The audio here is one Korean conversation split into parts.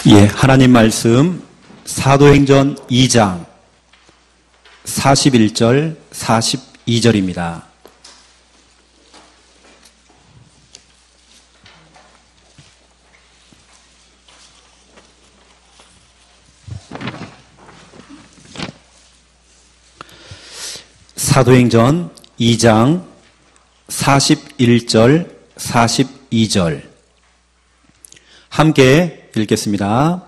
예, 하나님 말씀 사도행전 2장 41절 42절입니다. 사도행전 2장 41절 42절 함께 읽겠습니다.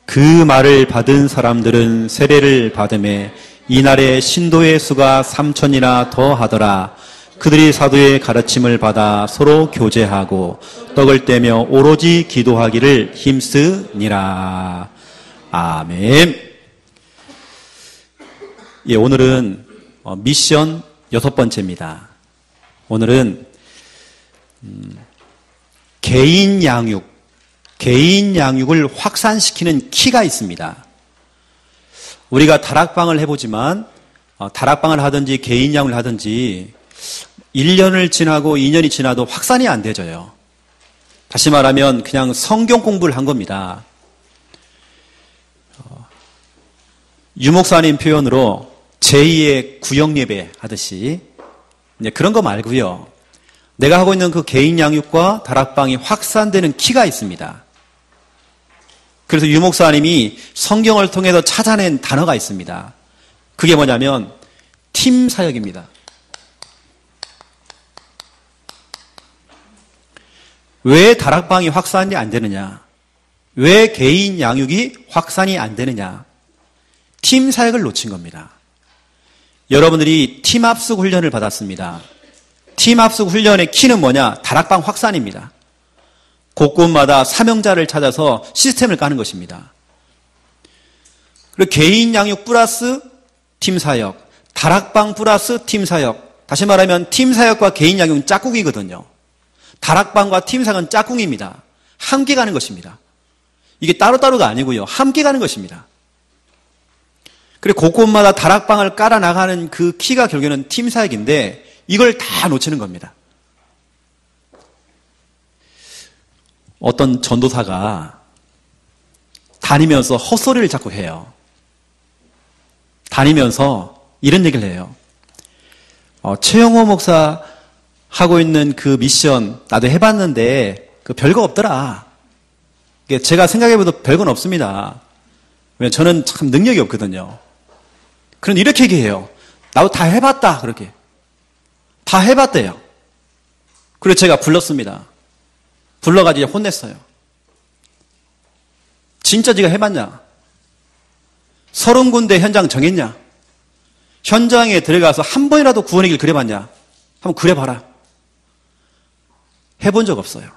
그 말을 받은 사람들은 세례를 받음에 이날에 신도의 수가 3,000이나 더하더라. 그들이 사도의 가르침을 받아 서로 교제하고 떡을 떼며 오로지 기도하기를 힘쓰니라. 아멘. 예, 오늘은 미션 6번째입니다. 오늘은 개인 양육을 확산시키는 키가 있습니다. 우리가 다락방을 해보지만 다락방을 하든지 개인 양육을 하든지 1년을 지나고 2년이 지나도 확산이 안 되져요. 다시 말하면 그냥 성경 공부를 한 겁니다. 유목사님 표현으로 제2의 구역예배 하듯이 그런 거 말고요. 내가 하고 있는 그 개인 양육과 다락방이 확산되는 키가 있습니다. 그래서 유목사님이 성경을 통해서 찾아낸 단어가 있습니다. 그게 뭐냐면 팀 사역입니다. 왜 다락방이 확산이 안 되느냐? 왜 개인 양육이 확산이 안 되느냐? 팀 사역을 놓친 겁니다. 여러분들이 팀합숙 훈련을 받았습니다. 팀합숙 훈련의 키는 뭐냐? 다락방 확산입니다. 곳곳마다 사명자를 찾아서 시스템을 까는 것입니다. 그리고 개인 양육 플러스 팀 사역, 다락방 플러스 팀 사역. 다시 말하면 팀 사역과 개인 양육은 짝꿍이거든요. 다락방과 팀 사역은 짝꿍입니다. 함께 가는 것입니다. 이게 따로따로가 아니고요. 함께 가는 것입니다. 그리고 곳곳마다 다락방을 깔아 나가는 그 키가 결국에는 팀 사역인데 이걸 다 놓치는 겁니다. 어떤 전도사가 다니면서 헛소리를 자꾸 해요. 다니면서 이런 얘기를 해요. 최영호 목사 하고 있는 그 미션 나도 해봤는데 그 별거 없더라. 제가 생각해봐도 별건 없습니다. 왜냐면 저는 참 능력이 없거든요. 그런데 이렇게 얘기해요. 나도 다 해봤다. 그렇게. 다 해봤대요. 그래서 제가 불렀습니다. 불러가지고 혼냈어요. 진짜 네가 해봤냐? 30군데 현장 정했냐? 현장에 들어가서 한 번이라도 구원의 길 그려봤냐? 한번 그려봐라. 해본 적 없어요.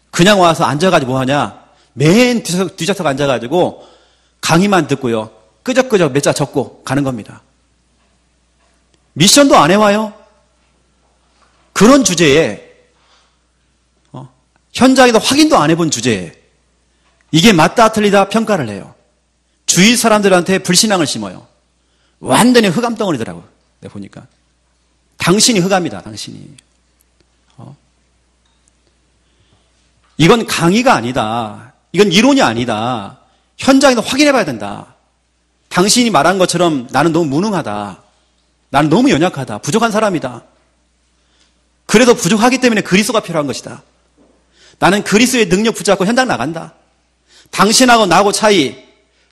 그냥 와서 앉아가지고 뭐하냐? 맨 뒤좌석 앉아가지고 강의만 듣고요. 끄적끄적 몇 자 적고 가는 겁니다. 미션도 안 해와요. 그런 주제에 현장에서 확인도 안 해본 주제에 이게 맞다 틀리다 평가를 해요. 주위 사람들한테 불신앙을 심어요. 완전히 흑암덩어리더라고요. 내가 보니까. 당신이 흑암이다. 당신이. 이건 강의가 아니다. 이건 이론이 아니다. 현장에서 확인해봐야 된다. 당신이 말한 것처럼 나는 너무 무능하다. 나는 너무 연약하다. 부족한 사람이다. 그래도 부족하기 때문에 그리스도가 필요한 것이다. 나는 그리스도의 능력 붙잡고 현장 나간다. 당신하고 나하고 차이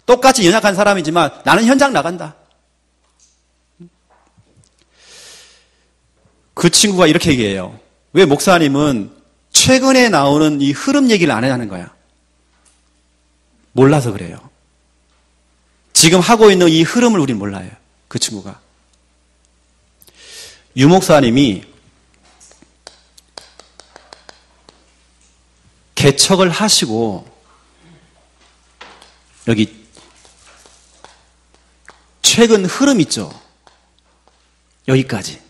똑같이 연약한 사람이지만 나는 현장 나간다. 그 친구가 이렇게 얘기해요. 왜 목사님은 최근에 나오는 이 흐름 얘기를 안 하냐는 거야. 몰라서 그래요. 지금 하고 있는 이 흐름을 우리는 몰라요. 그 친구가. 유 목사님이 개척을 하시고 여기 최근 흐름 있죠. 여기까지.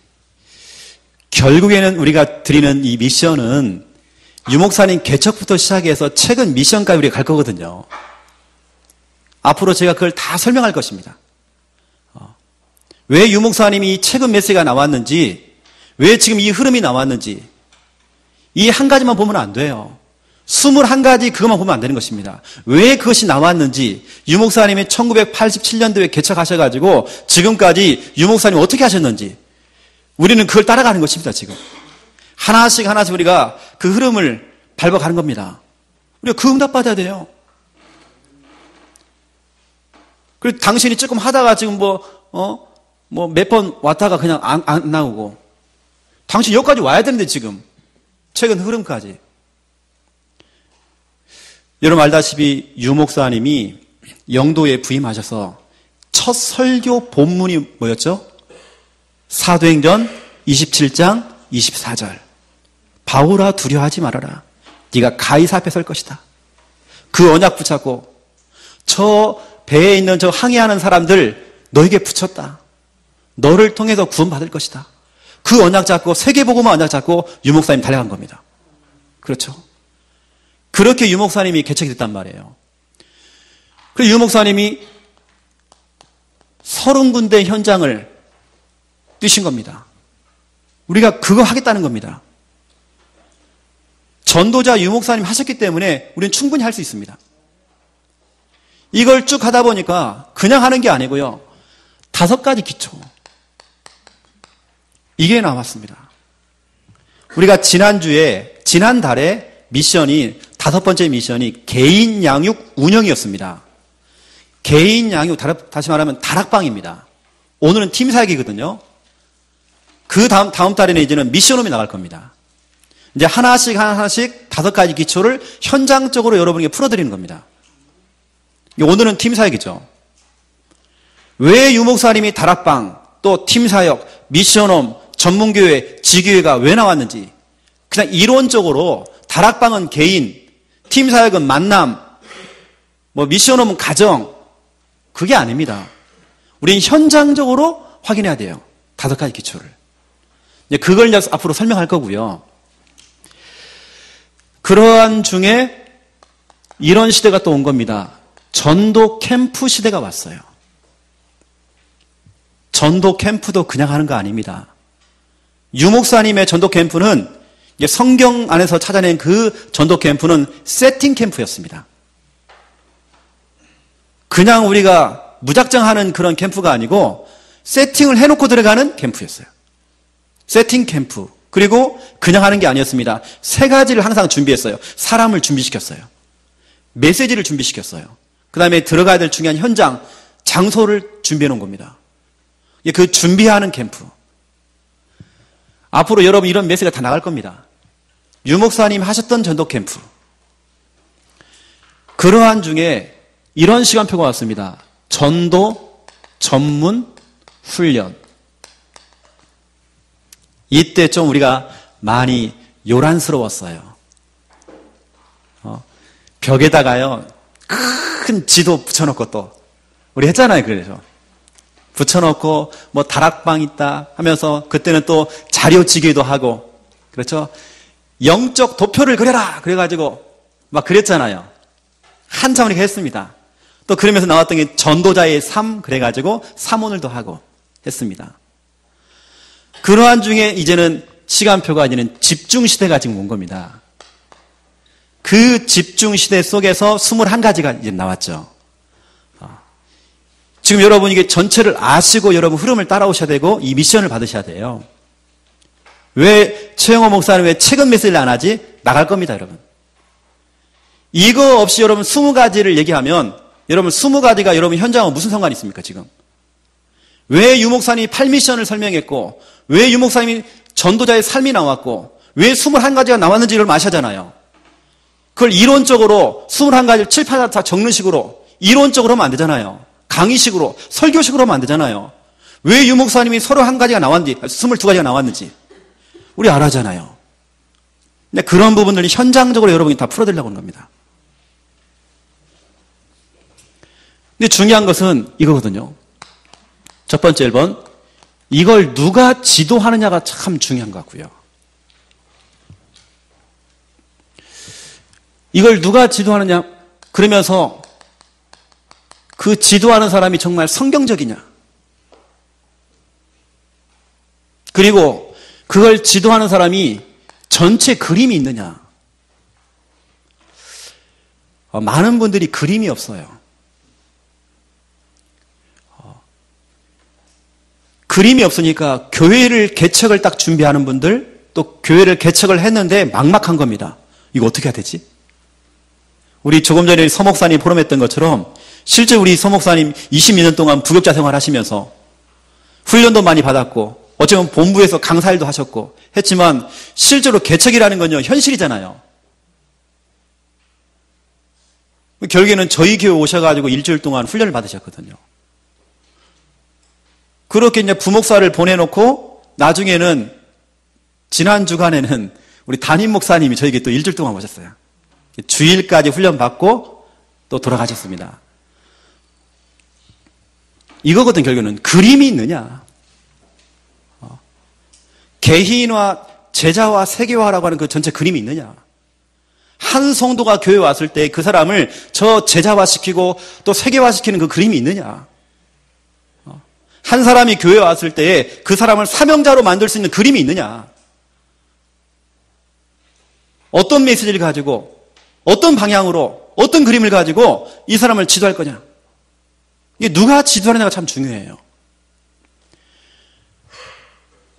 결국에는 우리가 드리는 이 미션은 유 목사님 개척부터 시작해서 최근 미션까지 우리가 갈 거거든요. 앞으로 제가 그걸 다 설명할 것입니다. 왜 유 목사님이 최근 메시지가 나왔는지, 왜 지금 이 흐름이 나왔는지 이 한 가지만 보면 안 돼요. 21가지 그것만 보면 안 되는 것입니다. 왜 그것이 나왔는지 유 목사님이 1987년도에 개척하셔가지고 지금까지 유 목사님 어떻게 하셨는지 우리는 그걸 따라가는 것입니다. 지금 하나씩 우리가 그 흐름을 밟아가는 겁니다. 우리가 그 응답 받아야 돼요. 그리고 당신이 조금 하다가 지금 몇 번 왔다가 그냥 안 나오고 당신 여기까지 와야 되는데 지금 최근 흐름까지. 여러분 알다시피 유 목사님이 영도에 부임하셔서 첫 설교 본문이 뭐였죠? 사도행전 27장 24절. 바울아 두려워하지 말아라. 네가 가이사 앞에 설 것이다. 그 언약 붙잡고 저 배에 있는 저 항해하는 사람들 너에게 붙였다. 너를 통해서 구원받을 것이다. 그 언약 잡고 세계복음화 언약 잡고 유 목사님 달려간 겁니다. 그렇죠? 그렇게 유 목사님이 개척이 됐단 말이에요. 그리고 유 목사님이 30군데 현장을 뛰신 겁니다. 우리가 그거 하겠다는 겁니다. 전도자 유 목사님 하셨기 때문에 우리는 충분히 할 수 있습니다. 이걸 쭉 하다 보니까 그냥 하는 게 아니고요. 5가지 기초. 이게 나왔습니다. 우리가 지난달에 미션이 5번째 미션이 개인 양육 운영이었습니다. 개인 양육, 다시 말하면 다락방입니다. 오늘은 팀 사역이거든요. 그 다음 달에는 이제는 미션홈이 나갈 겁니다. 이제 하나씩 5가지 기초를 현장적으로 여러분에게 풀어드리는 겁니다. 오늘은 팀 사역이죠. 왜 유 목사님이 다락방, 또 팀 사역, 미션홈, 전문교회, 지교회가 왜 나왔는지 그냥 이론적으로 다락방은 개인, 팀 사역은 만남, 미션홈은 가정, 그게 아닙니다. 우린 현장적으로 확인해야 돼요. 5가지 기초를. 그걸 이제 앞으로 설명할 거고요. 그러한 중에 이런 시대가 또 온 겁니다. 전도 캠프 시대가 왔어요. 전도 캠프도 그냥 하는 거 아닙니다. 유 목사님의 전도 캠프는 성경 안에서 찾아낸 그 전도 캠프는 세팅 캠프였습니다. 그냥 우리가 무작정 하는 그런 캠프가 아니고 세팅을 해놓고 들어가는 캠프였어요. 세팅 캠프. 그리고 그냥 하는 게 아니었습니다. 3가지를 항상 준비했어요. 사람을 준비시켰어요. 메시지를 준비시켰어요. 그 다음에 들어가야 될 중요한 현장, 장소를 준비해 놓은 겁니다. 그 준비하는 캠프. 앞으로 여러분 이런 메시지가 다 나갈 겁니다. 유 목사님 하셨던 전도 캠프. 그러한 중에 이런 시간표가 왔습니다. 전도 전문 훈련. 이때 좀 우리가 많이 요란스러웠어요. 벽에다가요 큰 지도 붙여놓고 또 우리 했잖아요. 그래서 붙여놓고 다락방 있다 하면서 그때는 또 자료지기도 하고 그렇죠. 영적 도표를 그려라 그래가지고 막 그랬잖아요. 한참 우리가 했습니다. 또 그러면서 나왔던 게 전도자의 삶 그래가지고 사모늘도 하고 했습니다. 그러한 중에 이제는 시간표가 이제는 집중시대가 지금 온 겁니다. 그 집중시대 속에서 21가지가 이제 나왔죠. 지금 여러분 이게 전체를 아시고 여러분 흐름을 따라오셔야 되고 이 미션을 받으셔야 돼요. 왜 최영호 목사는 왜 최근 메시지를 안 하지? 나갈 겁니다, 여러분. 이거 없이 여러분 20가지를 얘기하면 여러분 20가지가 여러분 현장하고 무슨 상관이 있습니까, 지금? 왜 유 목사님이 8미션을 설명했고 왜 유 목사님이 전도자의 삶이 나왔고 왜 21가지가 나왔는지 여러분 아시잖아요. 그걸 이론적으로 21가지를 칠판에 다 적는 식으로 이론적으로 하면 안 되잖아요. 강의식으로 설교식으로 하면 안 되잖아요. 왜 유 목사님이 31가지가 나왔는지 22가지가 나왔는지 우리 알아잖아요. 근데 그런 부분들이 현장적으로 여러분이 다 풀어드리려고 하는 겁니다. 근데 중요한 것은 이거거든요. 첫 번째 1번 이걸 누가 지도하느냐가 참 중요한 것 같고요. 이걸 누가 지도하느냐 그러면서 그 지도하는 사람이 정말 성경적이냐 그리고 그걸 지도하는 사람이 전체 그림이 있느냐 많은 분들이 그림이 없어요. 그림이 없으니까 교회를 개척을 딱 준비하는 분들, 또 교회를 개척을 했는데 막막한 겁니다. 이거 어떻게 해야 되지? 우리 조금 전에 서 목사님 포럼했던 것처럼 실제 우리 서 목사님 20년 동안 부역자 생활하시면서 훈련도 많이 받았고 어쩌면 본부에서 강사일도 하셨고 했지만 실제로 개척이라는 건요 현실이잖아요. 결국에는 저희 교회 오셔가지고 일주일 동안 훈련을 받으셨거든요. 그렇게 이제 부목사를 보내놓고 나중에는 지난 주간에는 우리 담임 목사님이 저에게 또 일주일 동안 오셨어요. 주일까지 훈련 받고 또 돌아가셨습니다. 이거거든 결국에는 그림이 있느냐. 개인화, 제자화, 세계화라고 하는 그 전체 그림이 있느냐. 한 성도가 교회에 왔을 때 그 사람을 저 제자화시키고 또 세계화시키는 그 그림이 있느냐. 한 사람이 교회에 왔을 때 그 사람을 사명자로 만들 수 있는 그림이 있느냐. 어떤 메시지를 가지고 어떤 방향으로 어떤 그림을 가지고 이 사람을 지도할 거냐. 이게 누가 지도하느냐가 참 중요해요.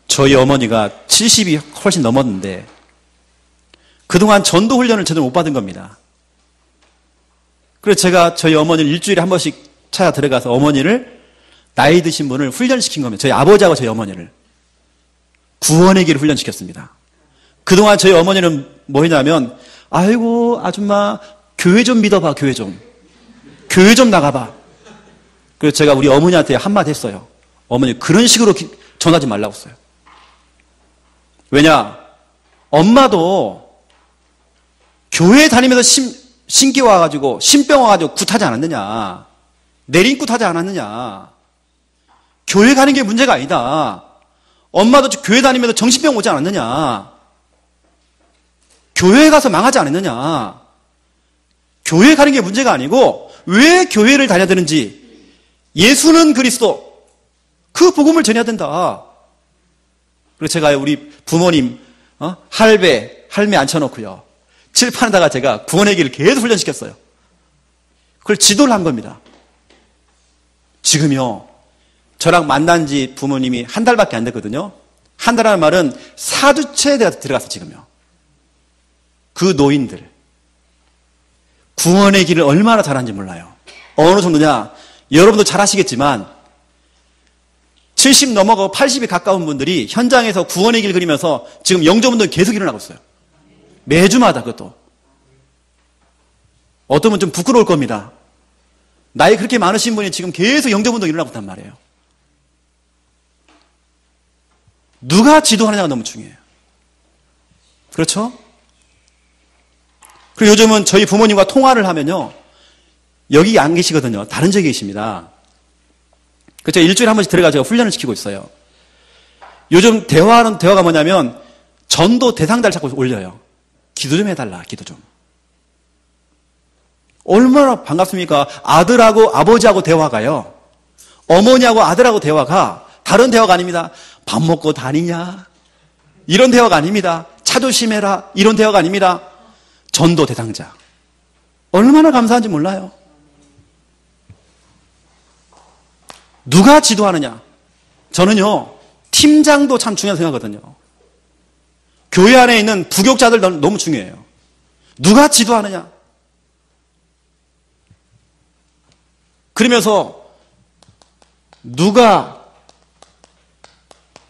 저희 어머니가 70이 훨씬 넘었는데 그동안 전도 훈련을 제대로 못 받은 겁니다. 그래서 제가 저희 어머니를 일주일에 한 번씩 찾아 들어가서 어머니를 나이 드신 분을 훈련시킨 겁니다. 저희 아버지하고 저희 어머니를. 구원의 길을 훈련시켰습니다. 그동안 저희 어머니는 뭐 했냐면 아이고 아줌마 교회 좀 믿어봐. 교회 좀 나가봐. 그래서 제가 우리 어머니한테 한마디 했어요. 어머니 그런 식으로 전하지 말라고 했어요. 왜냐? 엄마도 교회 다니면서 신기 와가지고 신병 와가지고 굿하지 않았느냐. 내린굿 하지 않았느냐. 교회 가는 게 문제가 아니다. 엄마도 교회 다니면서 정신병 오지 않았느냐. 교회에 가서 망하지 않았느냐. 교회 가는 게 문제가 아니고 왜 교회를 다녀야 되는지. 예수는 그리스도. 그 복음을 전해야 된다. 그리고 제가 우리 부모님 할매 앉혀놓고요. 칠판에다가 제가 구원의 길을 계속 훈련시켰어요. 그걸 지도를 한 겁니다. 지금요. 저랑 만난 지 부모님이 한 달밖에 안 됐거든요. 한 달이라는 말은 4주째에 들어갔어요. 지금요. 그 노인들. 구원의 길을 얼마나 잘하는지 몰라요. 어느 정도냐. 여러분도 잘 아시겠지만 70 넘어가고 80이 가까운 분들이 현장에서 구원의 길 그리면서 지금 영접운동이 계속 일어나고 있어요. 매주마다 그것도. 어떤 분은 좀 부끄러울 겁니다. 나이 그렇게 많으신 분이 지금 계속 영접운동이 일어나고 있단 말이에요. 누가 지도하느냐가 너무 중요해요. 그렇죠? 그리고 요즘은 저희 부모님과 통화를 하면요. 여기 안 계시거든요. 다른 지역에 계십니다. 그래서 일주일에 한 번씩 들어가서 훈련을 시키고 있어요. 요즘 대화가 뭐냐면 전도 대상자를 자꾸 올려요. 기도 좀 해달라. 기도 좀. 얼마나 반갑습니까? 아들하고 아버지하고 대화가요. 어머니하고 아들하고 대화가 다른 대화가 아닙니다. 밥 먹고 다니냐? 이런 대화가 아닙니다. 차 조심해라. 이런 대화가 아닙니다. 전도 대상자. 얼마나 감사한지 몰라요. 누가 지도하느냐? 저는요, 팀장도 참 중요하다고 생각하거든요. 교회 안에 있는 부교육자들 너무 중요해요. 누가 지도하느냐? 그러면서 누가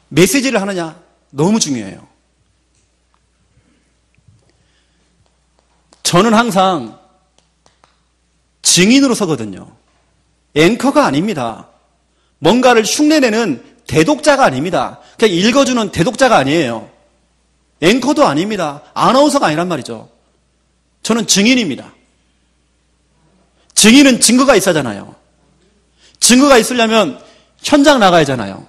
메시지를 하느냐? 너무 중요해요. 저는 항상 증인으로 서거든요. 앵커가 아닙니다. 뭔가를 흉내내는 대독자가 아닙니다. 그냥 읽어주는 대독자가 아니에요. 앵커도 아닙니다. 아나운서가 아니란 말이죠. 저는 증인입니다. 증인은 증거가 있어야 하잖아요. 증거가 있으려면 현장 나가야 하잖아요.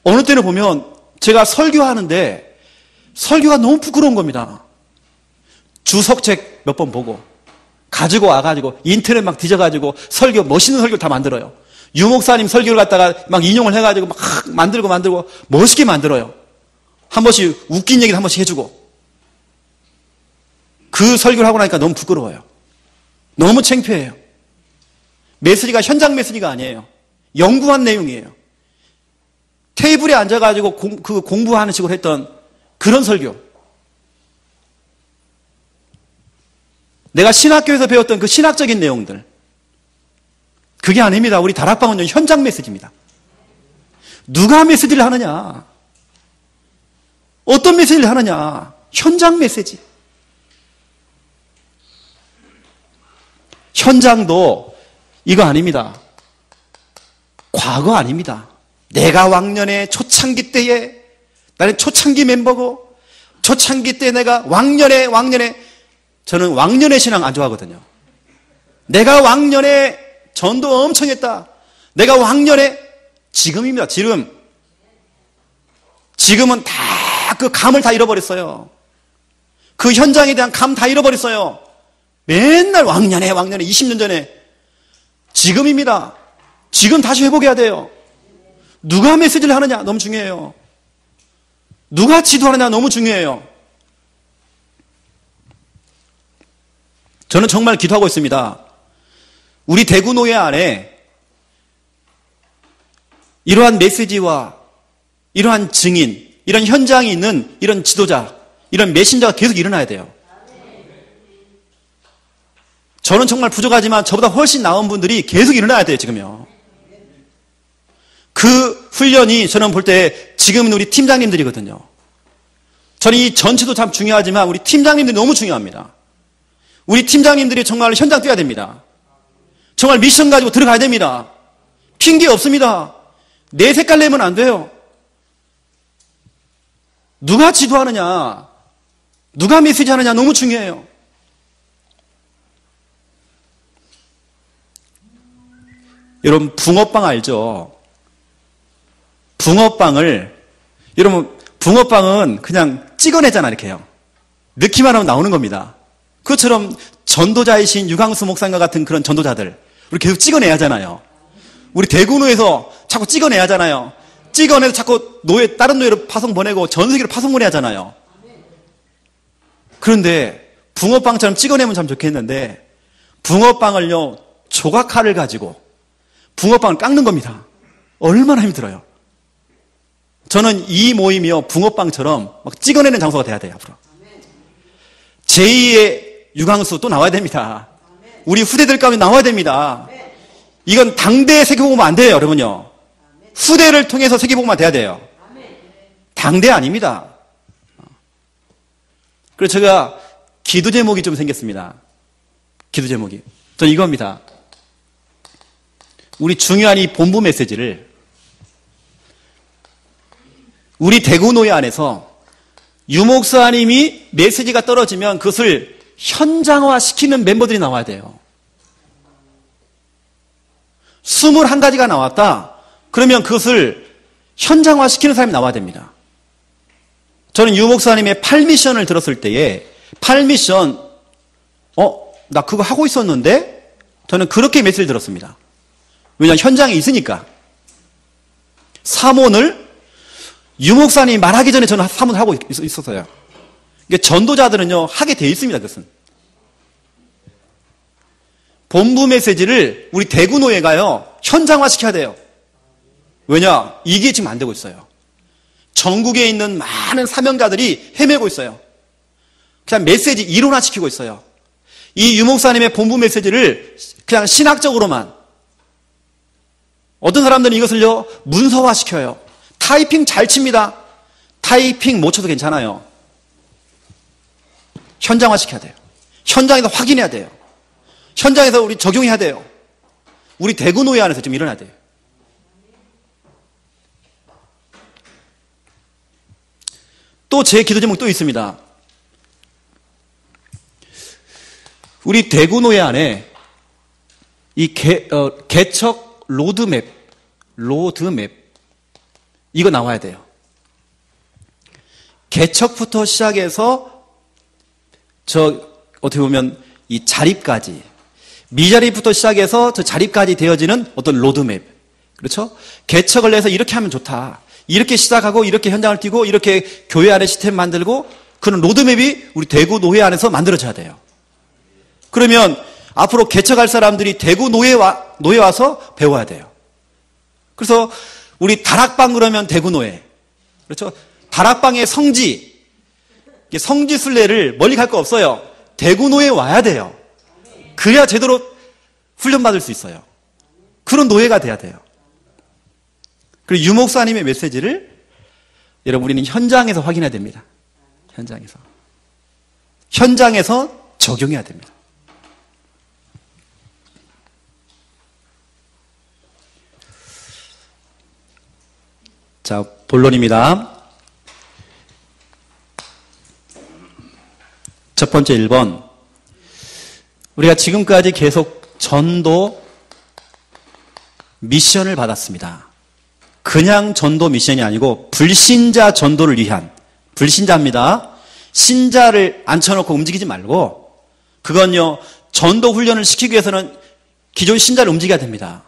어느 때는 보면 제가 설교하는데 설교가 너무 부끄러운 겁니다. 주석책 몇 번 보고 가지고 와가지고 인터넷 막 뒤져가지고 설교, 멋있는 설교를 다 만들어요. 유목사님 설교를 갖다가 막 인용을 해가지고 막 만들고 멋있게 만들어요. 한 번씩 웃긴 얘기를 한 번씩 해주고. 그 설교를 하고 나니까 너무 부끄러워요. 너무 창피해요. 메시지가 현장 메시지가 아니에요. 연구한 내용이에요. 테이블에 앉아가지고 공부하는 식으로 했던 그런 설교. 내가 신학교에서 배웠던 그 신학적인 내용들. 그게 아닙니다. 우리 다락방은요, 현장 메시지입니다. 누가 메시지를 하느냐? 어떤 메시지를 하느냐? 현장 메시지. 현장도 이거 아닙니다. 과거 아닙니다. 내가 왕년에 초창기 때에 나는 초창기 멤버고 초창기 때 내가 왕년에 저는 왕년의 신앙 안 좋아하거든요. 내가 왕년에 전도 엄청 했다. 내가 왕년에 지금입니다. 지금은 다 그 감을 다 잃어버렸어요. 그 현장에 대한 감 다 잃어버렸어요. 맨날 왕년에 20년 전에 지금입니다. 지금 다시 회복해야 돼요. 누가 메시지를 하느냐 너무 중요해요. 누가 지도하느냐 너무 중요해요. 저는 정말 기도하고 있습니다. 우리 대구노예 안에 이러한 메시지와 이러한 증인, 이런 현장이 있는 이런 지도자, 이런 메신저가 계속 일어나야 돼요. 저는 정말 부족하지만 저보다 훨씬 나은 분들이 계속 일어나야 돼요, 지금요. 그 훈련이 저는 볼 때 지금은 우리 팀장님들이거든요. 저는 이 전체도 참 중요하지만 우리 팀장님들이 너무 중요합니다. 우리 팀장님들이 정말 현장 뛰어야 됩니다. 정말 미션 가지고 들어가야 됩니다. 핑계 없습니다. 내 색깔 내면 안 돼요. 누가 지도하느냐, 누가 메시지 하느냐 너무 중요해요. 여러분 붕어빵 알죠? 여러분 붕어빵은 그냥 찍어내잖아 이렇게요. 넣기만 하면 나오는 겁니다. 그것처럼 전도자이신 유광수 목사님과 같은 그런 전도자들 우리 계속 찍어내야 하잖아요. 우리 대구노에서 자꾸 찍어내야 하잖아요. 찍어내서 자꾸 다른 노예로 파송 보내고 전 세계로 파송 보내야 하잖아요. 그런데 붕어빵처럼 찍어내면 참 좋겠는데 붕어빵을요 조각칼을 가지고 붕어빵을 깎는 겁니다. 얼마나 힘들어요. 저는 이 모임이요 붕어빵처럼 막 찍어내는 장소가 돼야 돼요. 앞으로 제2의 유광수 또 나와야 됩니다. 우리 후대들 가운데 나와야 됩니다. 이건 당대에 세계복음만 안 돼요, 여러분요. 후대를 통해서 세계복음만 돼야 돼요. 당대 아닙니다. 그래서 제가 기도 제목이 좀 생겼습니다. 기도 제목이. 전 이겁니다. 우리 중요한 이 본부 메시지를 우리 대구노예 안에서 유목사님이 메시지가 떨어지면 그것을 현장화시키는 멤버들이 나와야 돼요. 21가지가 나왔다. 그러면 그것을 현장화시키는 사람이 나와야 됩니다. 저는 유목사님의 8미션을 들었을 때에 8미션 나 그거 하고 있었는데 저는 그렇게 메시지를 들었습니다. 왜냐하면 현장에 있으니까. 3원을 유목사님이 말하기 전에 저는 3원을 하고 있었어요. 그러니까 전도자들은요 하게 돼 있습니다. 그것은 본부 메시지를 우리 대구노예가요 현장화시켜야 돼요. 왜냐? 이게 지금 안 되고 있어요. 전국에 있는 많은 사명자들이 헤매고 있어요. 그냥 메시지 이론화시키고 있어요. 이 유목사님의 본부 메시지를 그냥 신학적으로만, 어떤 사람들은 이것을요 문서화시켜요. 타이핑 잘 칩니다. 타이핑 못 쳐도 괜찮아요. 현장화시켜야 돼요. 현장에서 확인해야 돼요. 현장에서 우리 적용해야 돼요. 우리 대구노예 안에서 좀 일어나야 돼요. 또 제 기도 제목이 또 있습니다. 우리 대구노예 안에 이 개척 로드맵 이거 나와야 돼요. 개척부터 시작해서 어떻게 보면 이 자립까지, 미자립부터 시작해서 저 자립까지 되어지는 어떤 로드맵. 그렇죠? 개척을 해서 이렇게 하면 좋다. 이렇게 시작하고 이렇게 현장을 뛰고 이렇게 교회 안에 시스템 만들고 그런 로드맵이 우리 대구 노회 안에서 만들어져야 돼요. 그러면 앞으로 개척할 사람들이 대구 노회에 와서 배워야 돼요. 그래서 우리 다락방 그러면 대구 노회. 그렇죠? 다락방의 성지 순례를 멀리 갈 거 없어요. 대구 노회에 와야 돼요. 그래야 제대로 훈련받을 수 있어요. 그런 노예가 돼야 돼요. 그리고 유 목사님의 메시지를 여러분 우리는 현장에서 확인해야 됩니다. 현장에서 적용해야 됩니다. 자, 본론입니다. 첫 번째 1번. 우리가 지금까지 계속 전도 미션을 받았습니다. 그냥 전도 미션이 아니고 불신자 전도를 위한, 불신자입니다. 신자를 앉혀놓고 움직이지 말고, 그건요 전도 훈련을 시키기 위해서는 기존 신자를 움직여야 됩니다.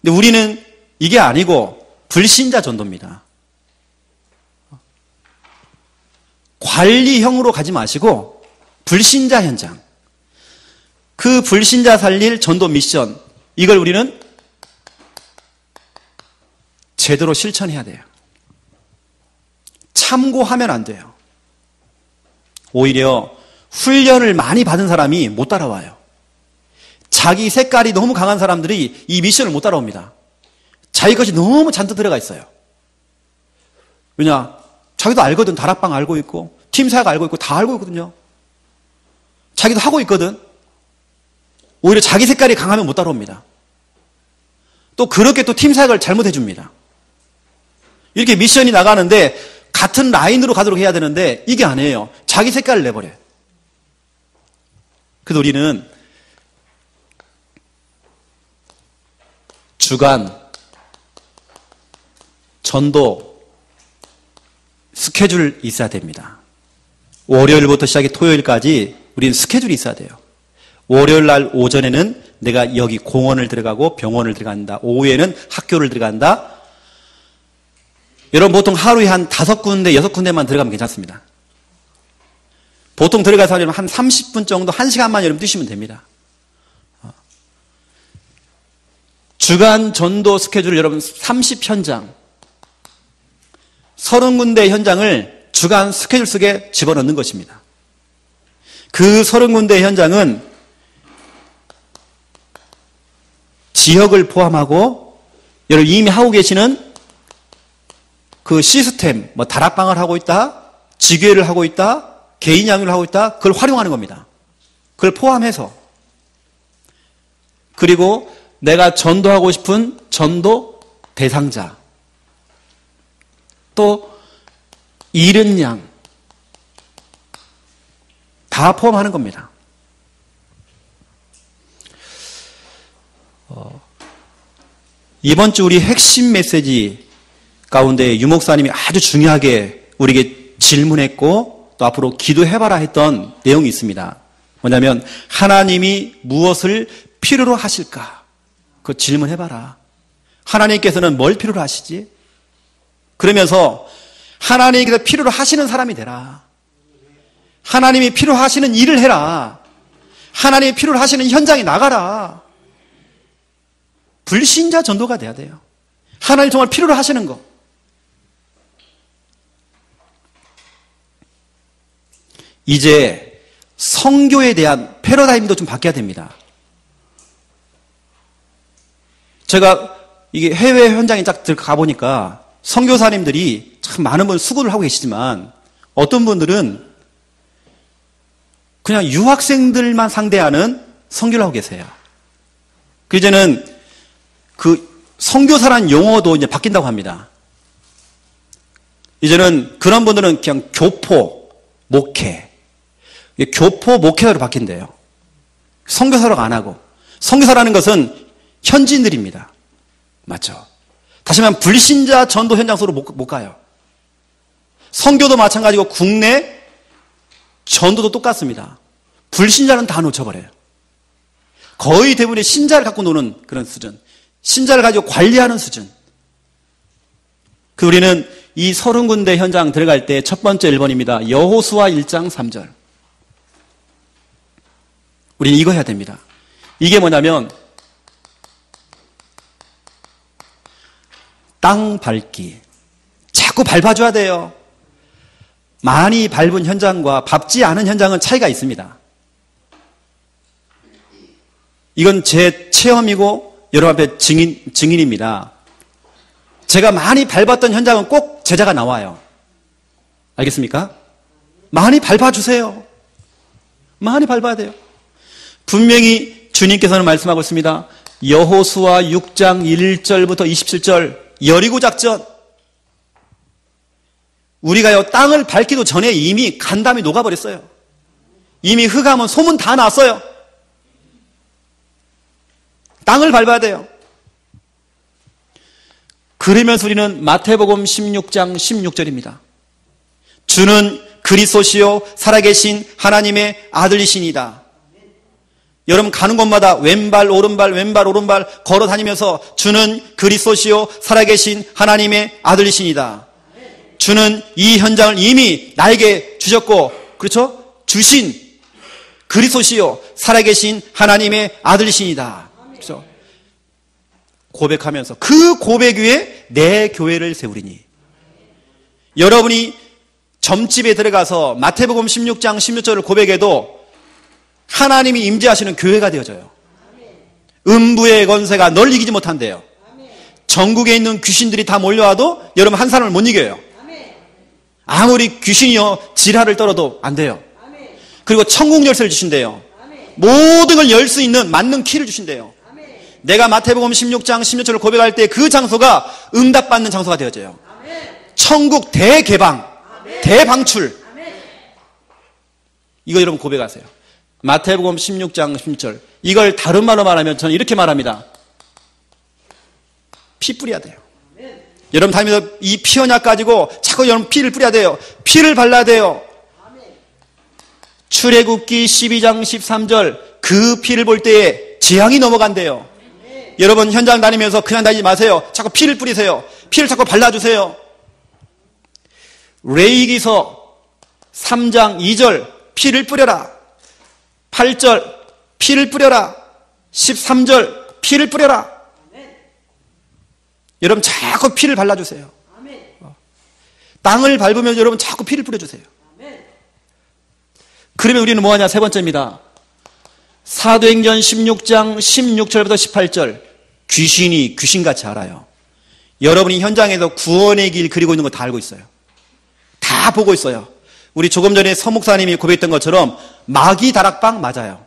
근데 우리는 이게 아니고 불신자 전도입니다. 관리형으로 가지 마시고 불신자 현장, 그 불신자 살릴 전도 미션, 이걸 우리는 제대로 실천해야 돼요. 참고하면 안 돼요. 오히려 훈련을 많이 받은 사람이 못 따라와요. 자기 색깔이 너무 강한 사람들이 이 미션을 못 따라옵니다. 자기 것이 너무 잔뜩 들어가 있어요. 왜냐? 자기도 알거든. 다락방 알고 있고 팀사역 알고 있고 다 알고 있거든요. 자기도 하고 있거든. 오히려 자기 색깔이 강하면 못 따라옵니다. 또 그렇게 또 팀사역을 잘못해 줍니다. 이렇게 미션이 나가는데 같은 라인으로 가도록 해야 되는데 이게 아니에요. 자기 색깔을 내버려요. 그래서 우리는 주간 전도 스케줄 있어야 됩니다. 월요일부터 시작해 토요일까지 우리는 스케줄이 있어야 돼요. 월요일 날 오전에는 내가 여기 공원을 들어가고 병원을 들어간다. 오후에는 학교를 들어간다. 여러분 보통 하루에 한 5군데, 6군데만 들어가면 괜찮습니다. 보통 들어가서 여러분 한 30분 정도, 1시간만 여러분 뛰시면 됩니다. 주간 전도 스케줄을 여러분 30현장, 30군데 현장을 주간 스케줄 속에 집어넣는 것입니다. 그 30군데 현장은 지역을 포함하고 여러분 이미 하고 계시는 그 시스템, 뭐 다락방을 하고 있다, 지교회를 하고 있다, 개인 양육을 하고 있다, 그걸 활용하는 겁니다. 그걸 포함해서. 그리고 내가 전도하고 싶은 전도 대상자, 또 잃은 양, 다 포함하는 겁니다. 이번 주 우리 핵심 메시지 가운데 유 목사님이 아주 중요하게 우리에게 질문했고 또 앞으로 기도해봐라 했던 내용이 있습니다. 뭐냐면 하나님이 무엇을 필요로 하실까? 그 질문해봐라. 하나님께서는 뭘 필요로 하시지? 그러면서 하나님께서 필요로 하시는 사람이 되라. 하나님이 필요로 하시는 일을 해라. 하나님이 필요로 하시는 현장에 나가라. 불신자 전도가 돼야 돼요. 하나님 정말 필요로 하시는 거. 이제 선교에 대한 패러다임도 좀 바뀌어야 됩니다. 제가 이게 해외 현장에 딱 가보니까 선교사님들이 참 많은 분 수고를 하고 계시지만 어떤 분들은 그냥 유학생들만 상대하는 선교를 하고 계세요. 이제는 그 선교사라는 용어도 이제 바뀐다고 합니다. 이제는 그런 분들은 그냥 교포, 목회, 교포, 목회자로 바뀐대요. 선교사라고 안 하고. 선교사라는 것은 현지인들입니다. 맞죠? 다시 말하면 불신자 전도 현장 속으로 못 가요. 선교도 마찬가지고 국내 전도도 똑같습니다. 불신자는 다 놓쳐버려요. 거의 대부분의 신자를 갖고 노는 그런 수준. 신자를 가지고 관리하는 수준. 우리는 이 30군데 현장 들어갈 때 첫 번째 1번입니다. 여호수아 1장 3절. 우리는 이거 해야 됩니다. 이게 뭐냐면 땅 밟기. 자꾸 밟아줘야 돼요. 많이 밟은 현장과 밟지 않은 현장은 차이가 있습니다. 이건 제 체험이고 여러분 앞에 증인입니다. 제가 많이 밟았던 현장은 꼭 제자가 나와요. 알겠습니까? 많이 밟아주세요. 많이 밟아야 돼요. 분명히 주님께서는 말씀하고 있습니다. 여호수아 6장 1절부터 27절 여리고 작전. 우리가요 땅을 밟기도 전에 이미 간담이 녹아버렸어요. 이미 흑암은 소문 다 났어요. 땅을 밟아야 돼요. 그러면서 우리는 마태복음 16장 16절입니다. 주는 그리스도시요 살아계신 하나님의 아들이시니다. 여러분 가는 곳마다 왼발 오른발 왼발 오른발 걸어 다니면서 주는 그리스도시요 살아계신 하나님의 아들이시니다. 주는 이 현장을 이미 나에게 주셨고, 그렇죠? 주신 그리스도시요 살아계신 하나님의 아들이시니다. 그렇죠? 고백하면서 그 고백 위에 내 교회를 세우리니. 여러분이 점집에 들어가서 마태복음 16장 16절을 고백해도 하나님이 임재하시는 교회가 되어져요. 음부의 권세가 널 이기지 못한대요. 전국에 있는 귀신들이 다 몰려와도 여러분 한 사람을 못 이겨요. 아무리 귀신이요 지랄을 떨어도 안 돼요. 그리고 천국 열쇠를 주신대요. 모든 걸 열 수 있는 만능 키를 주신대요. 내가 마태복음 16장 16절을 고백할 때 그 장소가 응답받는 장소가 되어져요. 천국 대개방, 대방출. 이거 여러분 고백하세요. 마태복음 16장 16절. 이걸 다른 말로 말하면 저는 이렇게 말합니다. 피 뿌려야 돼요. 여러분 다니면서 이 피언약 가지고 자꾸 여러분 피를 뿌려야 돼요. 피를 발라야 돼요. 출애굽기 12장 13절. 그 피를 볼 때에 재앙이 넘어간대요. 여러분 현장 다니면서 그냥 다니지 마세요. 자꾸 피를 뿌리세요. 피를 자꾸 발라주세요. 레위기서 3장 2절 피를 뿌려라. 8절 피를 뿌려라. 13절 피를 뿌려라. 여러분 자꾸 피를 발라주세요. 땅을 밟으면 여러분 자꾸 피를 뿌려주세요. 그러면 우리는 뭐하냐? 세 번째입니다. 사도행전 16장 16절부터 18절 귀신이 귀신같이 알아요. 여러분이 현장에서 구원의 길 그리고 있는 거 다 알고 있어요. 다 보고 있어요. 우리 조금 전에 서 목사님이 고백했던 것처럼 마귀 다락방 맞아요.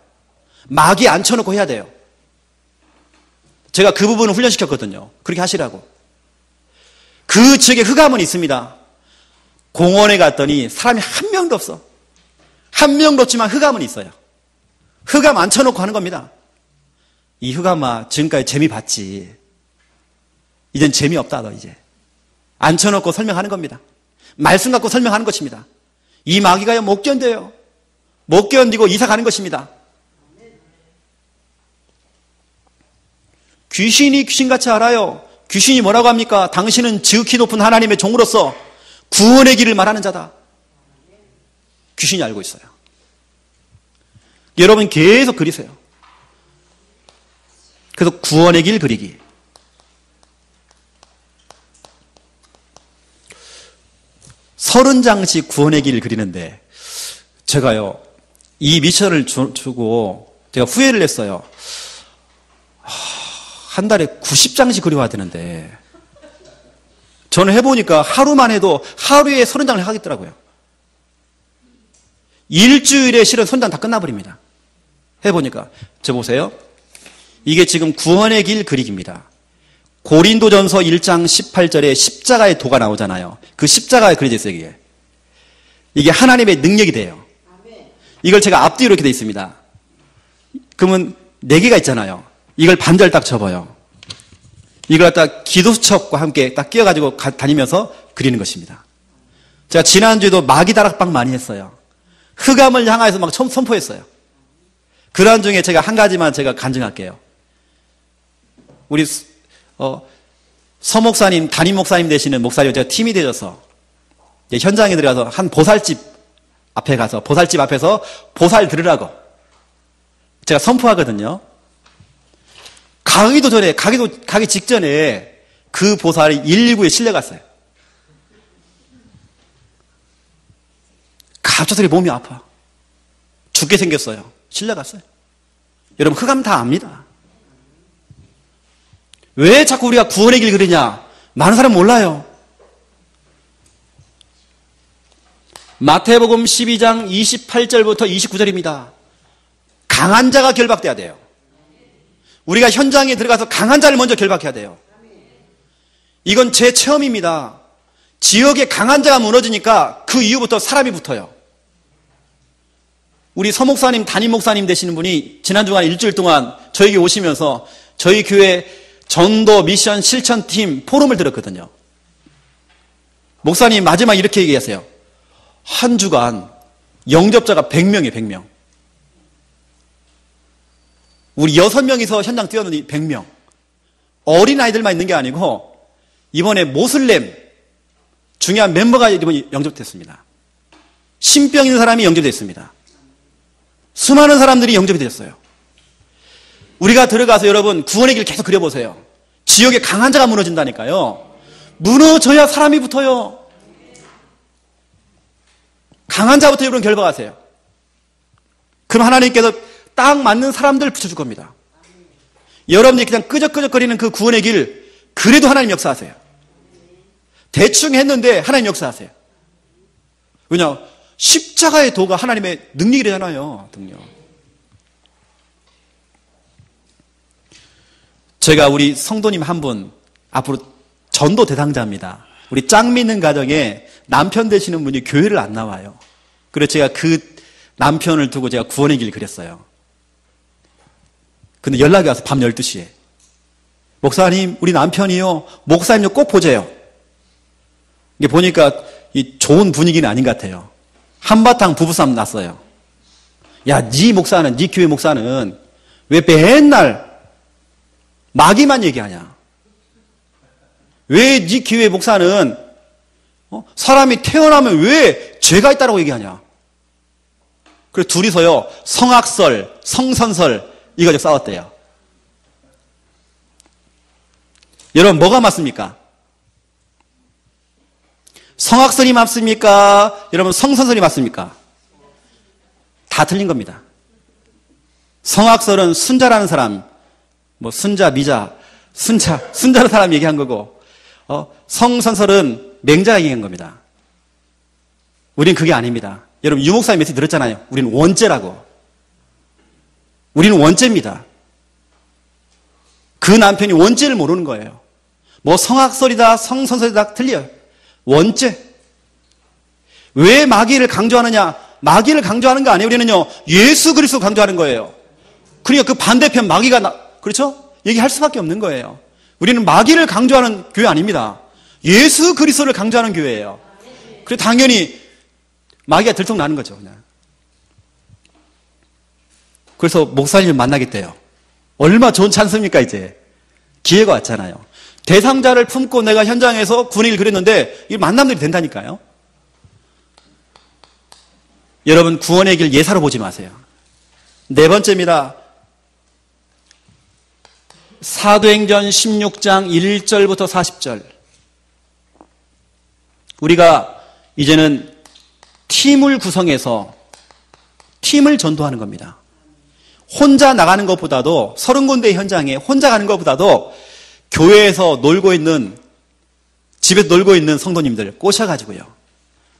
마귀 앉혀놓고 해야 돼요. 제가 그 부분을 훈련시켰거든요. 그렇게 하시라고. 그 지역에 흑암은 있습니다. 공원에 갔더니 사람이 한 명도 없어. 한 명도 없지만 흑암은 있어요. 흑암 앉혀놓고 하는 겁니다. 이 흑암아 지금까지 재미 봤지. 이젠 재미없다 너 이제. 앉혀놓고 설명하는 겁니다. 말씀 갖고 설명하는 것입니다. 이 마귀가요 못 견뎌요. 못 견디고 이사 가는 것입니다. 귀신이 귀신같이 알아요. 귀신이 뭐라고 합니까? 당신은 지극히 높은 하나님의 종으로서 구원의 길을 말하는 자다. 귀신이 알고 있어요. 여러분 계속 그리세요. 그래서 구원의 길 그리기. 서른 장씩 구원의 길을 그리는데 제가요 이 미션을 주고 제가 후회를 했어요. 한 달에 90장씩 그려와야 되는데 저는 해보니까 하루만 해도 하루에 30장을 하겠더라고요. 일주일에 실은 30장 다 끝나버립니다. 해보니까 저 보세요. 이게 지금 구원의 길 그리기입니다. 고린도전서 1장 18절에 십자가의 도가 나오잖아요. 그 십자가에 그려져 있어요. 이게 하나님의 능력이 돼요. 이걸 제가 앞뒤로 이렇게 돼 있습니다. 그러면 4개가 있잖아요. 이걸 반절 딱 접어요. 이걸 갖다 기도수첩과 함께 딱 끼워가지고 다니면서 그리는 것입니다. 제가 지난주에도 마귀 다락방 많이 했어요. 흑암을 향해서 막 선포했어요. 그런 중에 제가 한 가지만 제가 간증할게요. 우리 서목사님, 담임 목사님 되시는 목사님 제가 팀이 되어서 현장에 들어가서 한 보살집 앞에 가서 보살집 앞에서 보살 들으라고 제가 선포하거든요. 가기 직전에 그 보살이 119에 실려갔어요. 갑자기 몸이 아파. 죽게 생겼어요. 실려갔어요. 여러분 흑암 다 압니다. 왜 자꾸 우리가 구원의 길 그러냐? 많은 사람 몰라요. 마태복음 12장 28절부터 29절입니다. 강한 자가 결박돼야 돼요. 우리가 현장에 들어가서 강한 자를 먼저 결박해야 돼요. 이건 제 체험입니다. 지역에 강한 자가 무너지니까 그 이후부터 사람이 붙어요. 우리 서목사님, 담임 목사님 되시는 분이 지난 주간 일주일 동안 저에게 오시면서 저희 교회 전도 미션 실천팀 포럼을 들었거든요. 목사님 마지막 이렇게 얘기하세요. 한 주간 영접자가 100명이에요. 100명. 우리 6명이서 현장 뛰었는데 100명. 어린아이들만 있는 게 아니고 이번에 모슬렘 중요한 멤버가 이번에 영접됐습니다. 신병 있는 사람이 영접됐습니다. 수많은 사람들이 영접이 되었어요. 우리가 들어가서 여러분 구원의 길 계속 그려보세요. 지역에 강한 자가 무너진다니까요. 무너져야 사람이 붙어요. 강한 자부터 여러분 결박하세요. 그럼 하나님께서 딱 맞는 사람들을 붙여줄 겁니다. 여러분이 그냥 끄적끄적거리는 그 구원의 길 그래도 하나님 역사하세요. 대충 했는데 하나님 역사하세요. 왜냐? 십자가의 도가 하나님의 능력이잖아요. 능력. 제가 우리 성도님 한 분 앞으로 전도 대상자입니다. 우리 짱 믿는 가정에 남편 되시는 분이 교회를 안 나와요. 그래서 제가 그 남편을 두고 제가 구원의 길 그렸어요. 근데 연락이 와서 밤 12시에 목사님 우리 남편이요 목사님요 꼭 보재요. 이게 보니까 이 좋은 분위기는 아닌 것 같아요. 한바탕 부부싸움 났어요. 야, 네 목사는, 네 교회 목사는 왜 맨날 마귀만 얘기하냐? 왜 네 교회 목사는 사람이 태어나면 왜 죄가 있다라고 얘기하냐? 그래서 둘이서요 성악설, 성선설 이거 싸웠대요. 여러분 뭐가 맞습니까? 성악설이 맞습니까? 여러분 성선설이 맞습니까? 다 틀린 겁니다. 성악설은 순자라는 사람, 뭐 순자, 미자, 순자라는 사람 얘기한 거고, 성선설은 맹자가 얘기한 겁니다. 우린 그게 아닙니다. 여러분 유목사님 메시지 들었잖아요. 우리는 원죄라고. 우리는 원죄입니다. 그 남편이 원죄를 모르는 거예요. 뭐 성악설이다, 성선설이다 틀려요. 원죄. 왜 마귀를 강조하느냐? 마귀를 강조하는 거 아니에요. 우리는요 예수 그리스도 강조하는 거예요. 그러니까 그 반대편 마귀가 그렇죠? 얘기할 수밖에 없는 거예요. 우리는 마귀를 강조하는 교회 아닙니다. 예수 그리스도를 강조하는 교회예요. 그래서 당연히 마귀가 들통나는 거죠. 그냥. 그래서 목사님을 만나겠대요. 얼마 좋은 찬스입니까 이제. 기회가 왔잖아요. 대상자를 품고 내가 현장에서 구원의 길 그렸는데 이 만남들이 된다니까요. 여러분 구원의 길 예사로 보지 마세요. 네 번째입니다. 사도행전 16장 1절부터 40절. 우리가 이제는 팀을 구성해서 팀을 전도하는 겁니다. 혼자 나가는 것보다도 30군데 현장에 혼자 가는 것보다도 교회에서 놀고 있는 집에서 놀고 있는 성도님들 꼬셔가지고요.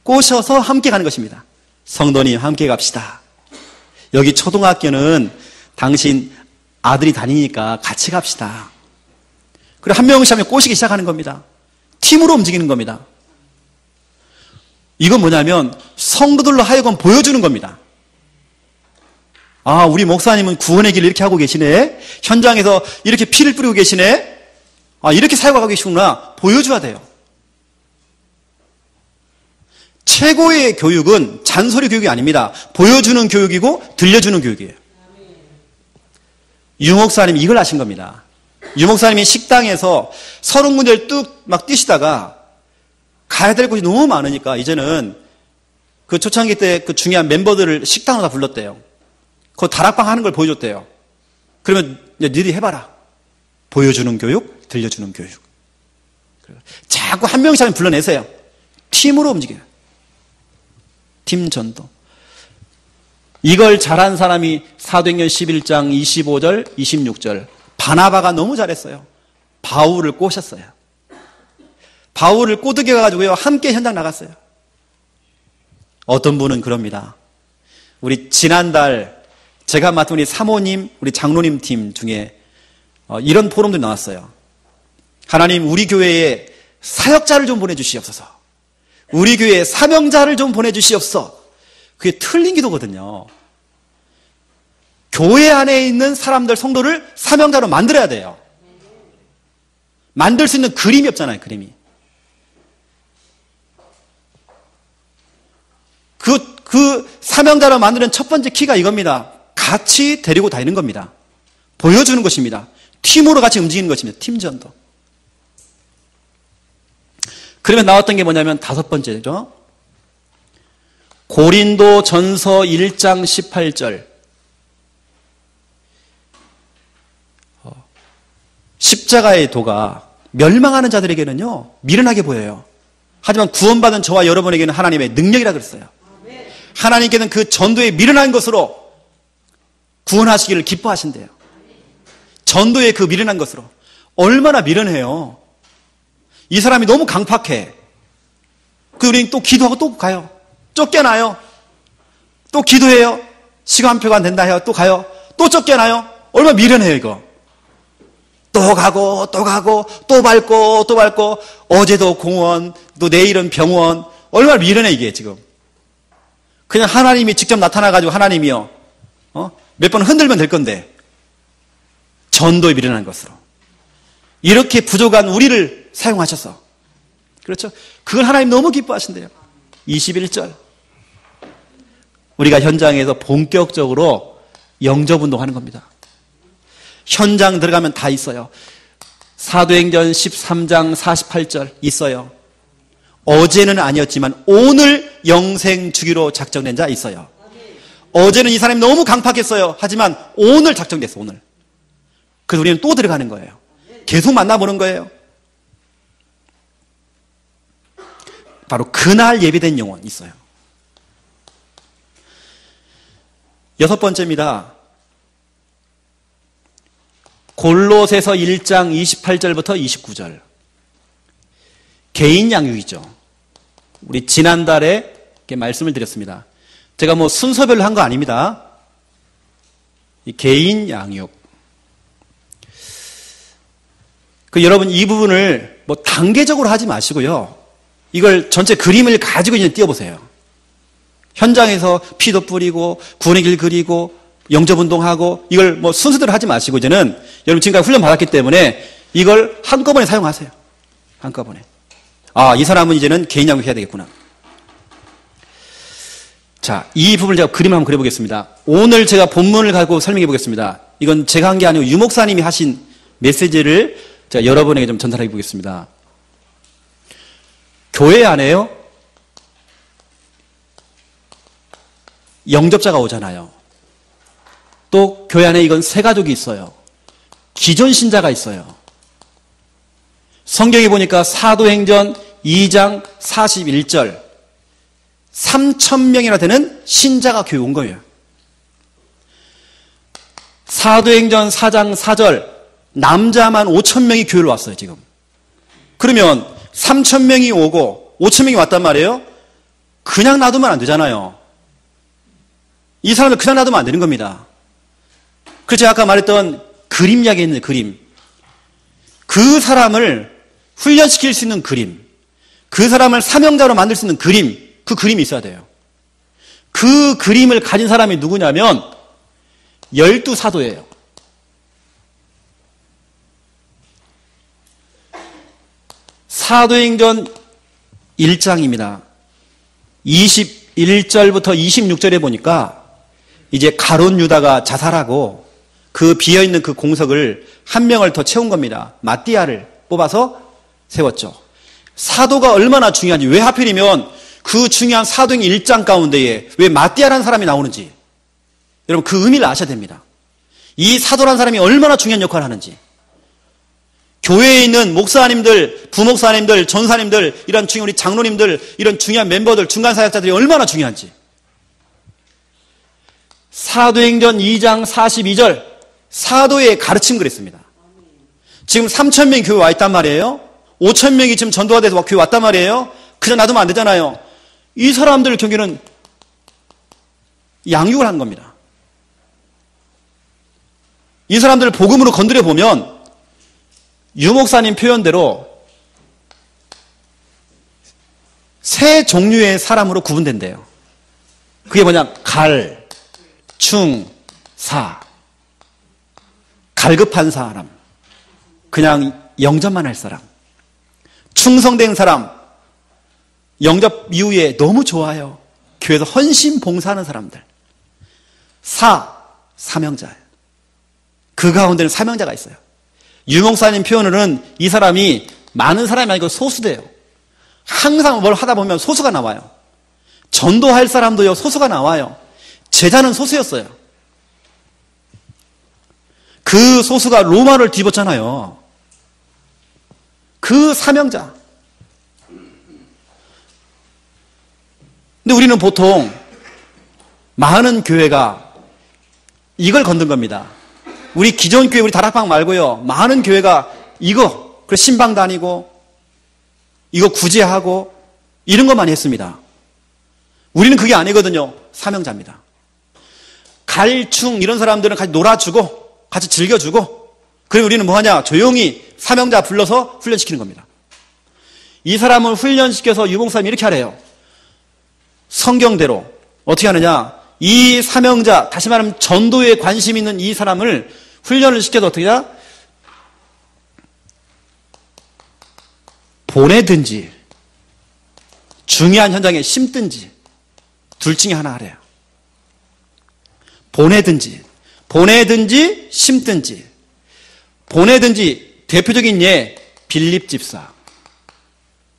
꼬셔서 함께 가는 것입니다. 성도님 함께 갑시다. 여기 초등학교는 당신 아들이 다니니까 같이 갑시다. 그리고 한 명씩 하면 꼬시기 시작하는 겁니다. 팀으로 움직이는 겁니다. 이건 뭐냐면 성도들로 하여금 보여주는 겁니다. 아, 우리 목사님은 구원의 길을 이렇게 하고 계시네. 현장에서 이렇게 피를 뿌리고 계시네. 아, 이렇게 사역하고 계시구나. 보여줘야 돼요. 최고의 교육은 잔소리 교육이 아닙니다. 보여주는 교육이고 들려주는 교육이에요. 유 목사님이 이걸 하신 겁니다. 유목사님이 식당에서 30군데를 뚝 막 뛰시다가 가야 될 곳이 너무 많으니까 이제는 그 초창기 때 그 중요한 멤버들을 식당으로 다 불렀대요. 그 다락방 하는 걸 보여줬대요. 그러면 너희들이 해봐라. 보여주는 교육, 들려주는 교육. 자꾸 한 명씩 불러내세요. 팀으로 움직여요. 팀 전도. 이걸 잘한 사람이 사도행전 11장 25절, 26절. 바나바가 너무 잘했어요. 바울을 꼬셨어요. 바울을 꼬드겨 가지고요, 함께 현장 나갔어요. 어떤 분은 그럽니다. 우리 지난달 제가 맡은 우리 사모님, 우리 장로님 팀 중에 이런 포럼들이 나왔어요. 하나님, 우리 교회에 사역자를 좀 보내주시옵소서. 우리 교회에 사명자를 좀 보내주시옵소서. 그게 틀린 기도거든요. 교회 안에 있는 사람들, 성도를 사명자로 만들어야 돼요. 만들 수 있는 그림이 없잖아요, 그림이. 그 사명자로 만드는 첫 번째 키가 이겁니다. 같이 데리고 다니는 겁니다. 보여주는 것입니다. 팀으로 같이 움직이는 것입니다. 팀전도. 그러면 나왔던 게 뭐냐면 다섯 번째죠. 고린도 전서 1장 18절. 십자가의 도가 멸망하는 자들에게는요, 미련하게 보여요. 하지만 구원받은 저와 여러분에게는 하나님의 능력이라 그랬어요. 하나님께는 그 전도에 미련한 것으로 구원하시기를 기뻐하신대요. 전도에 그 미련한 것으로. 얼마나 미련해요. 이 사람이 너무 강팍해. 우리는 또 기도하고 또 가요. 쫓겨나요. 또 기도해요. 시간표가 안 된다 해요. 또 가요. 또 쫓겨나요. 얼마나 미련해요, 이거. 또 가고 또 가고 또 밟고 또 밟고, 어제도 공원, 또 내일은 병원. 얼마나 미련해, 이게 지금. 그냥 하나님이 직접 나타나가지고 하나님이요, 몇 번 흔들면 될 건데, 전도에 미련한 것으로 이렇게 부족한 우리를 사용하셔서, 그렇죠? 그걸 하나님 너무 기뻐하신대요. 21절. 우리가 현장에서 본격적으로 영접운동하는 겁니다. 현장 들어가면 다 있어요. 사도행전 13장 48절 있어요. 어제는 아니었지만 오늘 영생 주기로 작정된 자 있어요. 어제는 이 사람이 너무 강팍했어요. 하지만 오늘 작정됐어, 오늘. 그래서 우리는 또 들어가는 거예요. 계속 만나보는 거예요. 바로 그날 예비된 영혼 있어요. 여섯 번째입니다. 골로새서 1장 28절부터 29절. 개인 양육이죠. 우리 지난달에 이렇게 말씀을 드렸습니다. 제가 뭐 순서별로 한 거 아닙니다. 이 개인 양육. 여러분, 이 부분을 뭐 단계적으로 하지 마시고요. 이걸 전체 그림을 가지고 이제 띄워보세요. 현장에서 피도 뿌리고, 구원의 길 그리고, 영접운동하고, 이걸 뭐 순서대로 하지 마시고, 이제는 여러분 지금까지 훈련 받았기 때문에 이걸 한꺼번에 사용하세요. 한꺼번에. 아, 이 사람은 이제는 개인 양육해야 되겠구나. 자, 이 부분을 제가 그림 한번 그려보겠습니다. 오늘 제가 본문을 가지고 설명해 보겠습니다. 이건 제가 한 게 아니고 유목사님이 하신 메시지를 제가 여러분에게 좀 전달해 보겠습니다. 교회 안에요, 영접자가 오잖아요. 또 교회 안에 이건 새 가족이 있어요. 기존 신자가 있어요. 성경에 보니까 사도행전 2장 41절 3,000명이나 되는 신자가 교회 온 거예요. 사도행전 4장 4절 남자만 5,000명이 교회로 왔어요, 지금. 그러면 3,000명이 오고 5,000명이 왔단 말이에요. 그냥 놔두면 안 되잖아요. 이 사람을 그냥 놔두면 안 되는 겁니다. 그래서 제가 아까 말했던 그림 이야기 있는 그림. 그 사람을 훈련시킬 수 있는 그림. 그 사람을 사명자로 만들 수 있는 그림. 그 그림이 있어야 돼요. 그 그림을 가진 사람이 누구냐면 12사도예요. 사도행전 1장입니다. 21절부터 26절에 보니까 이제 가룟 유다가 자살하고 그 비어있는 그 공석을 한 명을 더 채운 겁니다. 마띠아를 뽑아서 세웠죠. 사도가 얼마나 중요한지, 왜 하필이면 그 중요한 사도행 1장 가운데에 왜 마띠아라는 사람이 나오는지 여러분 그 의미를 아셔야 됩니다. 이 사도라는 사람이 얼마나 중요한 역할을 하는지, 교회에 있는 목사님들, 부목사님들, 전사님들, 이런 중요한 우리 장로님들, 이런 중요한 멤버들, 중간 사역자들이 얼마나 중요한지. 사도행전 2장 42절 사도의 가르침 그랬습니다. 지금 3,000명이 교회 와 있단 말이에요. 5,000명이 지금 전도가 돼서 교회 왔단 말이에요. 그냥 놔두면 안 되잖아요. 이 사람들 경우에는 양육을 한 겁니다. 이 사람들을 복음으로 건드려 보면 유목사님 표현대로 세 종류의 사람으로 구분된대요. 그게 뭐냐? 갈, 충, 사. 갈급한 사람, 그냥 영접만 할 사람. 충성된 사람, 영접 이후에 너무 좋아요. 교회에서 헌신 봉사하는 사람들. 사명자예요. 그 가운데는 사명자가 있어요. 유목사님 표현으로는 이 사람이 많은 사람이 아니고 소수돼요. 항상 뭘 하다 보면 소수가 나와요. 전도할 사람도요, 소수가 나와요. 제자는 소수였어요. 그 소수가 로마를 뒤집었잖아요. 그 사명자. 근데 우리는 보통 많은 교회가 이걸 건든 겁니다. 우리 기존 교회, 우리 다락방 말고요, 많은 교회가 이거, 그래서 신방 다니고, 이거 구제하고, 이런 것만 했습니다. 우리는 그게 아니거든요. 사명자입니다. 갈충, 이런 사람들은 같이 놀아주고, 같이 즐겨주고, 그리고 우리는 뭐 하냐? 조용히 사명자 불러서 훈련시키는 겁니다. 이 사람을 훈련시켜서 유목사님이 이렇게 하래요. 성경대로. 어떻게 하느냐? 이 사명자, 다시 말하면 전도에 관심 있는 이 사람을 훈련을 시켜서 어떻게 하냐? 보내든지 중요한 현장에 심든지 둘 중에 하나 하래요. 보내든지 심든지. 보내든지 대표적인 예 빌립 집사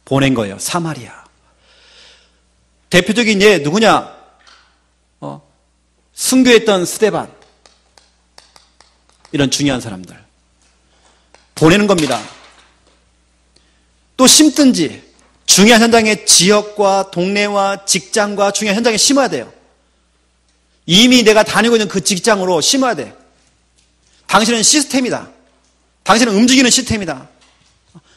보낸 거예요. 사마리아. 대표적인 예 누구냐? 순교했던 스데반. 이런 중요한 사람들 보내는 겁니다. 또 심든지 중요한 현장에 지역과 동네와 직장과 중요한 현장에 심어야 돼요. 이미 내가 다니고 있는 그 직장으로 심어야 돼. 당신은 시스템이다. 당신은 움직이는 시스템이다.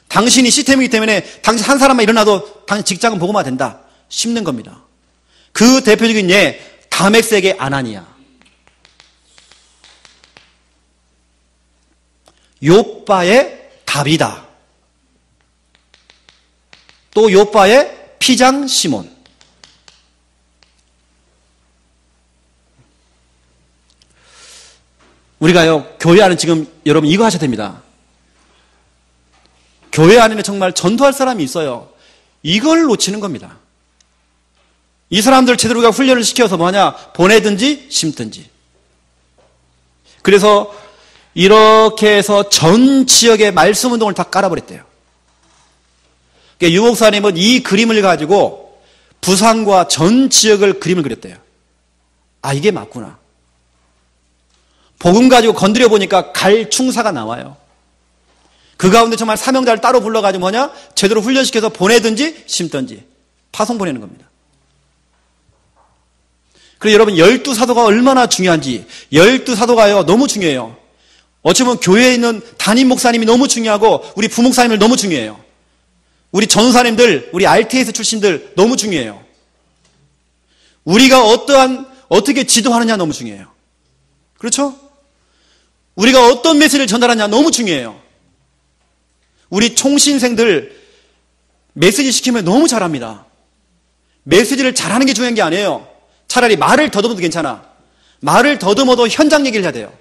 당신이 시스템이기 때문에 당신 한 사람만 일어나도 당신 직장은 복음화 된다. 심는 겁니다. 그 대표적인 예 다맥색의 아나니아. 욥바의 다비다. 또 욥바의 피장 시몬. 우리가요, 교회 안에 지금 여러분 이거 하셔야 됩니다. 교회 안에는 정말 전도할 사람이 있어요. 이걸 놓치는 겁니다. 이 사람들 제대로 우리가 훈련을 시켜서 뭐하냐? 보내든지 심든지. 그래서 이렇게 해서 전 지역의 말씀 운동을 다 깔아버렸대요. 그러니까 유 목사님은 이 그림을 가지고 부산과 전 지역을 그림을 그렸대요. 아, 이게 맞구나. 복음 가지고 건드려 보니까 갈충사가 나와요. 그 가운데 정말 사명자를 따로 불러가지고 뭐냐? 제대로 훈련시켜서 보내든지 심든지 파송 보내는 겁니다. 그래서 여러분 12사도가 얼마나 중요한지, 12사도가요 너무 중요해요. 어쩌면 교회에 있는 담임 목사님이 너무 중요하고 우리 부목사님들 너무 중요해요. 우리 전사님들, 우리 RTS 출신들 너무 중요해요. 우리가 어떻게 지도하느냐 너무 중요해요. 그렇죠? 우리가 어떤 메시지를 전달하느냐 너무 중요해요. 우리 총신생들 메시지 시키면 너무 잘합니다. 메시지를 잘하는 게 중요한 게 아니에요. 차라리 말을 더듬어도 괜찮아. 말을 더듬어도 현장 얘기를 해야 돼요.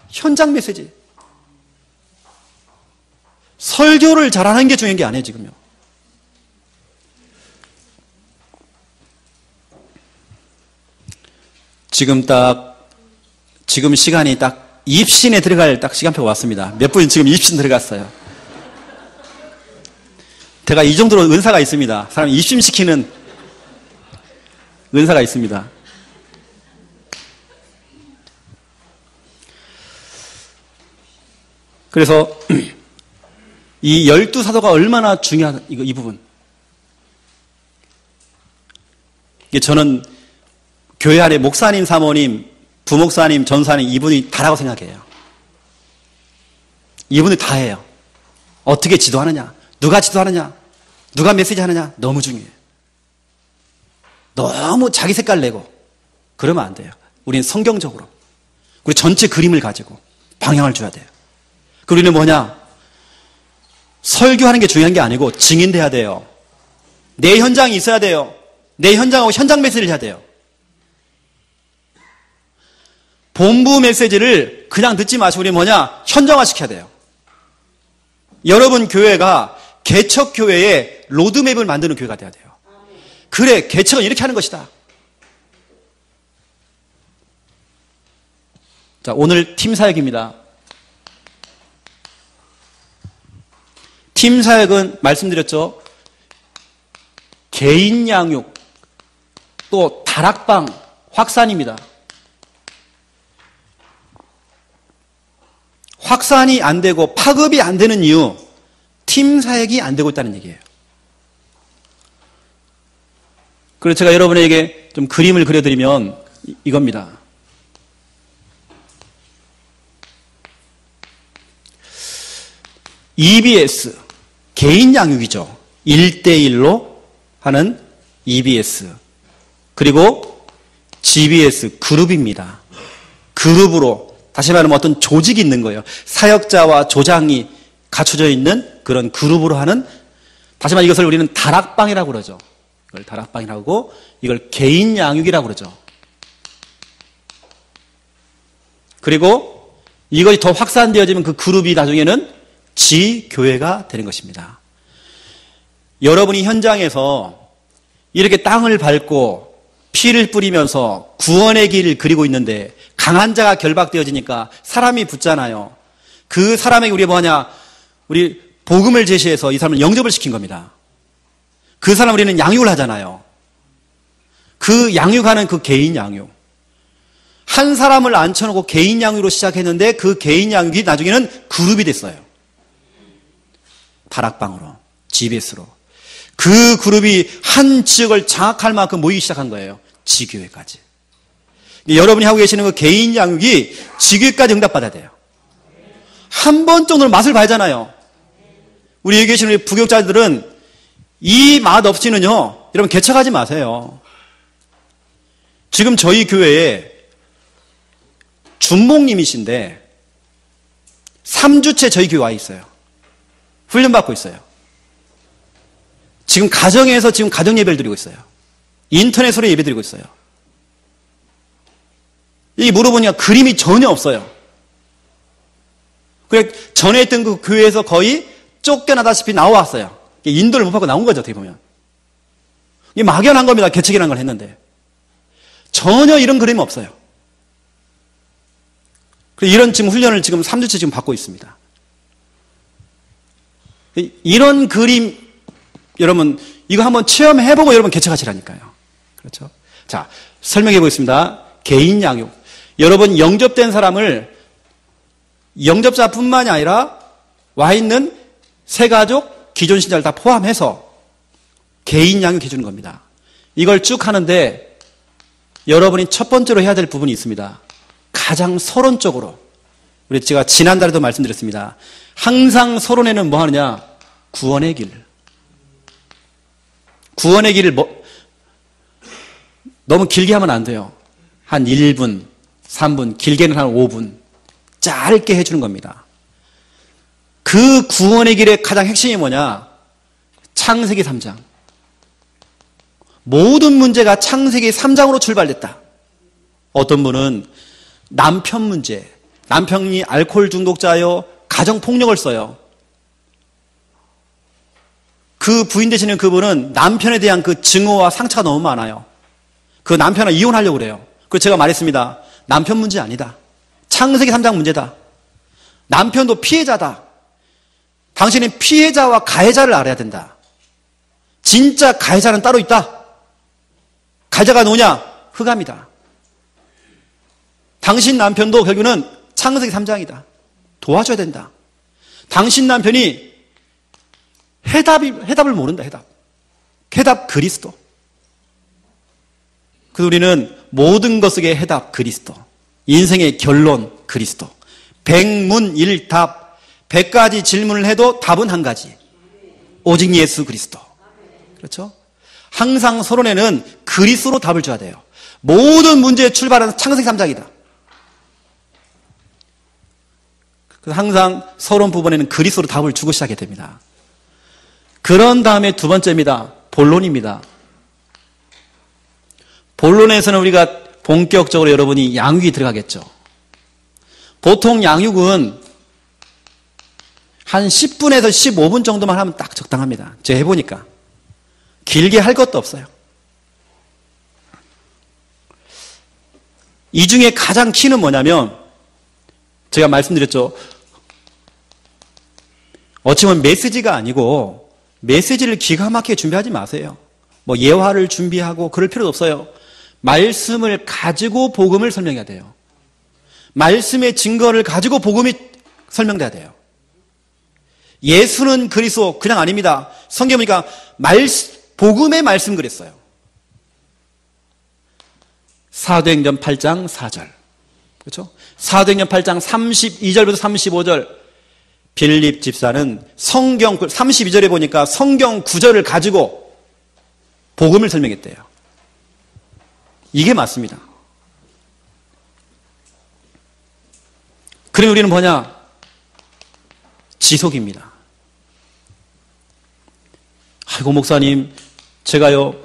현장 메시지. 설교를 잘하는 게 중요한 게 아니에요, 지금요. 지금 시간이 딱 입신에 들어갈 딱 시간표가 왔습니다. 몇 분이 지금 입신 들어갔어요. 제가 이 정도로 은사가 있습니다. 사람 입심시키는 은사가 있습니다. 그래서 이 12사도가 얼마나 중요하다, 이 부분. 저는 교회 안에 목사님, 사모님, 부목사님, 전사님 이분이 다라고 생각해요. 이분이 다 해요. 어떻게 지도하느냐, 누가 지도하느냐, 누가 메시지 하느냐 너무 중요해요. 너무 자기 색깔 내고 그러면 안 돼요. 우리는 성경적으로 우리 전체 그림을 가지고 방향을 줘야 돼요. 그리고 우리는 뭐냐, 설교하는 게 중요한 게 아니고 증인돼야 돼요. 내 현장이 있어야 돼요. 내 현장하고 현장 메시지를 해야 돼요. 본부 메시지를 그냥 듣지 마시고 우리 뭐냐, 현장화시켜야 돼요. 여러분 교회가 개척교회의 로드맵을 만드는 교회가 돼야 돼요. 그래, 개척은 이렇게 하는 것이다. 자, 오늘 팀 사역입니다. 팀 사역은 말씀드렸죠. 개인 양육, 또 다락방, 확산입니다. 확산이 안 되고 파급이 안 되는 이유, 팀 사역이 안 되고 있다는 얘기예요. 그래서 제가 여러분에게 좀 그림을 그려드리면 이겁니다. EBS, 개인 양육이죠. 1대1로 하는 EBS. 그리고 GBS, 그룹입니다. 그룹으로, 다시 말하면 어떤 조직이 있는 거예요. 사역자와 조장이 갖춰져 있는 그런 그룹으로 하는, 다시 말해 이것을 우리는 다락방이라고 그러죠. 이걸 다락방이라고, 이걸 개인 양육이라고 그러죠. 그리고 이것이 더 확산되어지면 그 그룹이 나중에는 지교회가 되는 것입니다. 여러분이 현장에서 이렇게 땅을 밟고 피를 뿌리면서 구원의 길을 그리고 있는데 강한 자가 결박되어지니까 사람이 붙잖아요. 그 사람에게 우리 뭐하냐, 우리 복음을 제시해서 이 사람을 영접을 시킨 겁니다. 그 사람 우리는 양육을 하잖아요. 그 양육하는 그 개인 양육. 한 사람을 앉혀놓고 개인 양육으로 시작했는데 그 개인 양육이 나중에는 그룹이 됐어요. 다락방으로, GBS로. 그 그룹이 한 지역을 장악할 만큼 모이기 시작한 거예요. 지교회까지. 여러분이 하고 계시는 그 개인 양육이 지교회까지 응답받아야 돼요. 한 번 정도는 맛을 봐야잖아요. 우리 여기 계시는 우리 부교육자들은 이 맛 없이는요, 여러분 개척하지 마세요. 지금 저희 교회에 준목님이신데 3주째 저희 교회 와 있어요. 훈련받고 있어요. 지금 가정에서 지금 가정 예배를 드리고 있어요. 인터넷으로 예배 드리고 있어요. 이 물어보니까 그림이 전혀 없어요. 그래, 전에 했던 그 교회에서 거의 쫓겨나다시피 나왔어요. 인도를 못 받고 나온 거죠, 어떻게 보면. 이게 막연한 겁니다. 개척이라는 걸 했는데. 전혀 이런 그림이 없어요. 이런 지금 훈련을 지금 3주째 지금 받고 있습니다. 이런 그림, 여러분, 이거 한번 체험해보고 여러분 개척하시라니까요. 그렇죠? 자, 설명해 보겠습니다. 개인 양육. 여러분, 영접된 사람을 영접자뿐만이 아니라 와 있는 새가족, 기존 신자를 다 포함해서 개인 양육해 주는 겁니다. 이걸 쭉 하는데 여러분이 첫 번째로 해야 될 부분이 있습니다. 가장 서론적으로. 우리 제가 지난달에도 말씀드렸습니다. 항상 서론에는 뭐 하느냐? 구원의 길. 구원의 길을 너무 길게 하면 안 돼요. 한 1분, 3분, 길게는 한 5분. 짧게 해주는 겁니다. 그 구원의 길의 가장 핵심이 뭐냐? 창세기 3장. 모든 문제가 창세기 3장으로 출발됐다. 어떤 분은 남편 문제, 남편이 알코올 중독자요, 가정폭력을 써요. 그 부인 되시는 그분은 남편에 대한 그 증오와 상처가 너무 많아요. 그 남편을 이혼하려고 그래요. 그래서 제가 말했습니다. 남편 문제 아니다. 창세기 3장 문제다. 남편도 피해자다. 당신은 피해자와 가해자를 알아야 된다. 진짜 가해자는 따로 있다. 가해자가 누구냐? 흑암이다. 당신 남편도 결국은 창세기 3장이다. 도와줘야 된다. 당신 남편이 해답을 모른다. 해답 그리스도. 그래서 우리는 모든 것 속의 해답 그리스도. 인생의 결론 그리스도. 백문일답. 100가지 질문을 해도 답은 한 가지. 오직 예수 그리스도. 그렇죠? 항상 서론에는 그리스도로 답을 줘야 돼요. 모든 문제의 출발은 창세기 3장이다. 그래서 항상 서론 부분에는 그리스도로 답을 주고 시작하게 됩니다. 그런 다음에 두 번째입니다. 본론입니다. 본론에서는 우리가 본격적으로 여러분이 양육이 들어가겠죠. 보통 양육은 한 10분에서 15분 정도만 하면 딱 적당합니다. 제가 해보니까. 길게 할 것도 없어요. 이 중에 가장 키는 뭐냐면 제가 말씀드렸죠. 어찌 보면 메시지가 아니고 메시지를 기가 막히게 준비하지 마세요. 뭐 예화를 준비하고 그럴 필요도 없어요. 말씀을 가지고 복음을 설명해야 돼요. 말씀의 증거를 가지고 복음이 설명돼야 돼요. 예수는 그리스도 그냥 아닙니다. 성경 보니까 복음의 말씀 그랬어요. 사도행전 8장 4절. 그렇죠? 사도행전 8장 32절부터 35절. 빌립 집사는 성경 32절에 보니까 성경 9절을 가지고 복음을 설명했대요. 이게 맞습니다. 그럼 우리는 뭐냐? 지속입니다. 아이고 목사님 제가요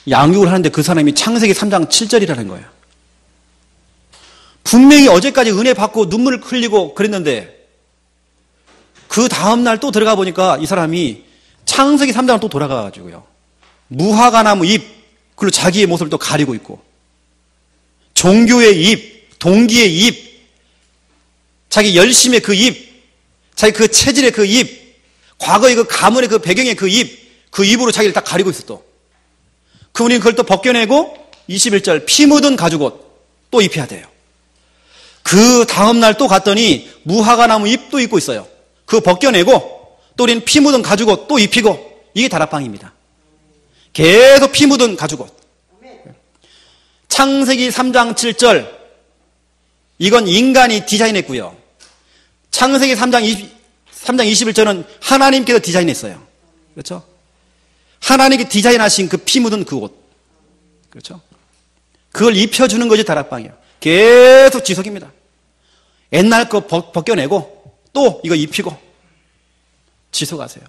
양육을 하는데 그 사람이 창세기 3장 7절이라는 거예요. 분명히 어제까지 은혜 받고 눈물을 흘리고 그랬는데 그 다음날 또 들어가 보니까 이 사람이 창세기 3장을 또 돌아가가지고요 무화과 나무 잎 그리고 자기의 모습을 또 가리고 있고 종교의 잎, 동기의 잎, 자기 열심의 그 잎, 자기 그 체질의 그 잎, 과거의 그 가문의 그 배경의 그 잎, 그 잎으로 자기를 다 가리고 있어 또. 그 우리는 그걸 또 벗겨내고 21절 피 묻은 가죽옷 또 입혀야 돼요. 그 다음날 또 갔더니 무화과 나무 잎도 입고 있어요. 그거 벗겨내고 또 우리는 피 묻은 가죽옷 또 입히고 이게 다락방입니다. 계속 피 묻은 가죽옷. 창세기 3장 7절 이건 인간이 디자인했고요. 창세기 3장 21절은 하나님께서 디자인했어요. 그렇죠? 하나님께 디자인하신 그 피 묻은 그 옷. 그렇죠? 그걸 입혀주는 것이 다락방이에요. 계속 지속입니다. 옛날 거 벗겨내고 또 이거 입히고 지속하세요.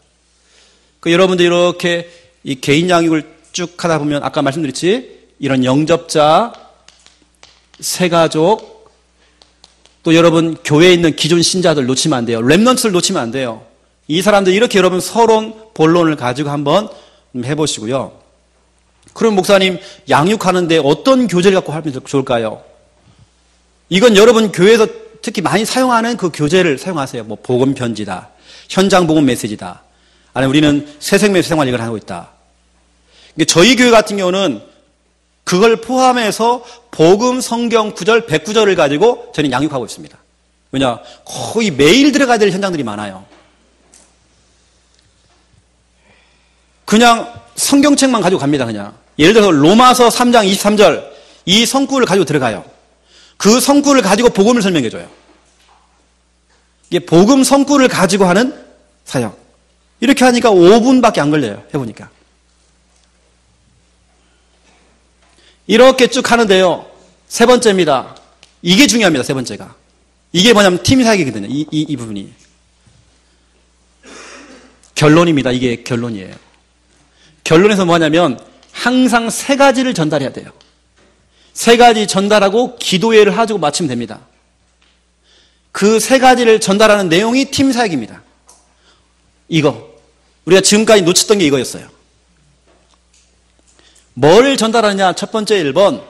그 여러분들 이렇게 이 개인 양육을 쭉 하다 보면 아까 말씀드렸지 이런 영접자, 새가족 또 여러분 교회에 있는 기존 신자들 놓치면 안 돼요. 렘넌트를 놓치면 안 돼요. 이 사람들 이렇게 여러분 서론, 본론을 가지고 한번 해보시고요. 그럼 목사님 양육하는데 어떤 교재를 갖고 하면 좋을까요? 이건 여러분 교회에서 특히 많이 사용하는 그 교재를 사용하세요. 뭐 복음 편지다, 현장 복음 메시지다. 아니 우리는 새생명 생활 이걸 하고 있다. 저희 교회 같은 경우는 그걸 포함해서 복음 성경 9절, 109절을 가지고 저는 양육하고 있습니다. 왜냐? 거의 매일 들어가야 될 현장들이 많아요. 그냥 성경책만 가지고 갑니다. 그냥 예를 들어서 로마서 3장 23절 이 성구를 가지고 들어가요. 그 성구를 가지고 복음을 설명해줘요. 이게 복음 성구를 가지고 하는 사역. 이렇게 하니까 5분밖에 안 걸려요. 해보니까. 이렇게 쭉 하는데요. 세 번째입니다. 이게 중요합니다. 세 번째가. 이게 뭐냐면 팀 사역이거든요. 이 부분이. 결론입니다. 이게 결론이에요. 결론에서 뭐냐면 항상 세 가지를 전달해야 돼요. 세 가지 전달하고 기도회를 하고 마치면 됩니다. 그 세 가지를 전달하는 내용이 팀 사역입니다. 이거. 우리가 지금까지 놓쳤던 게 이거였어요. 뭘 전달하느냐? 첫 번째 1번.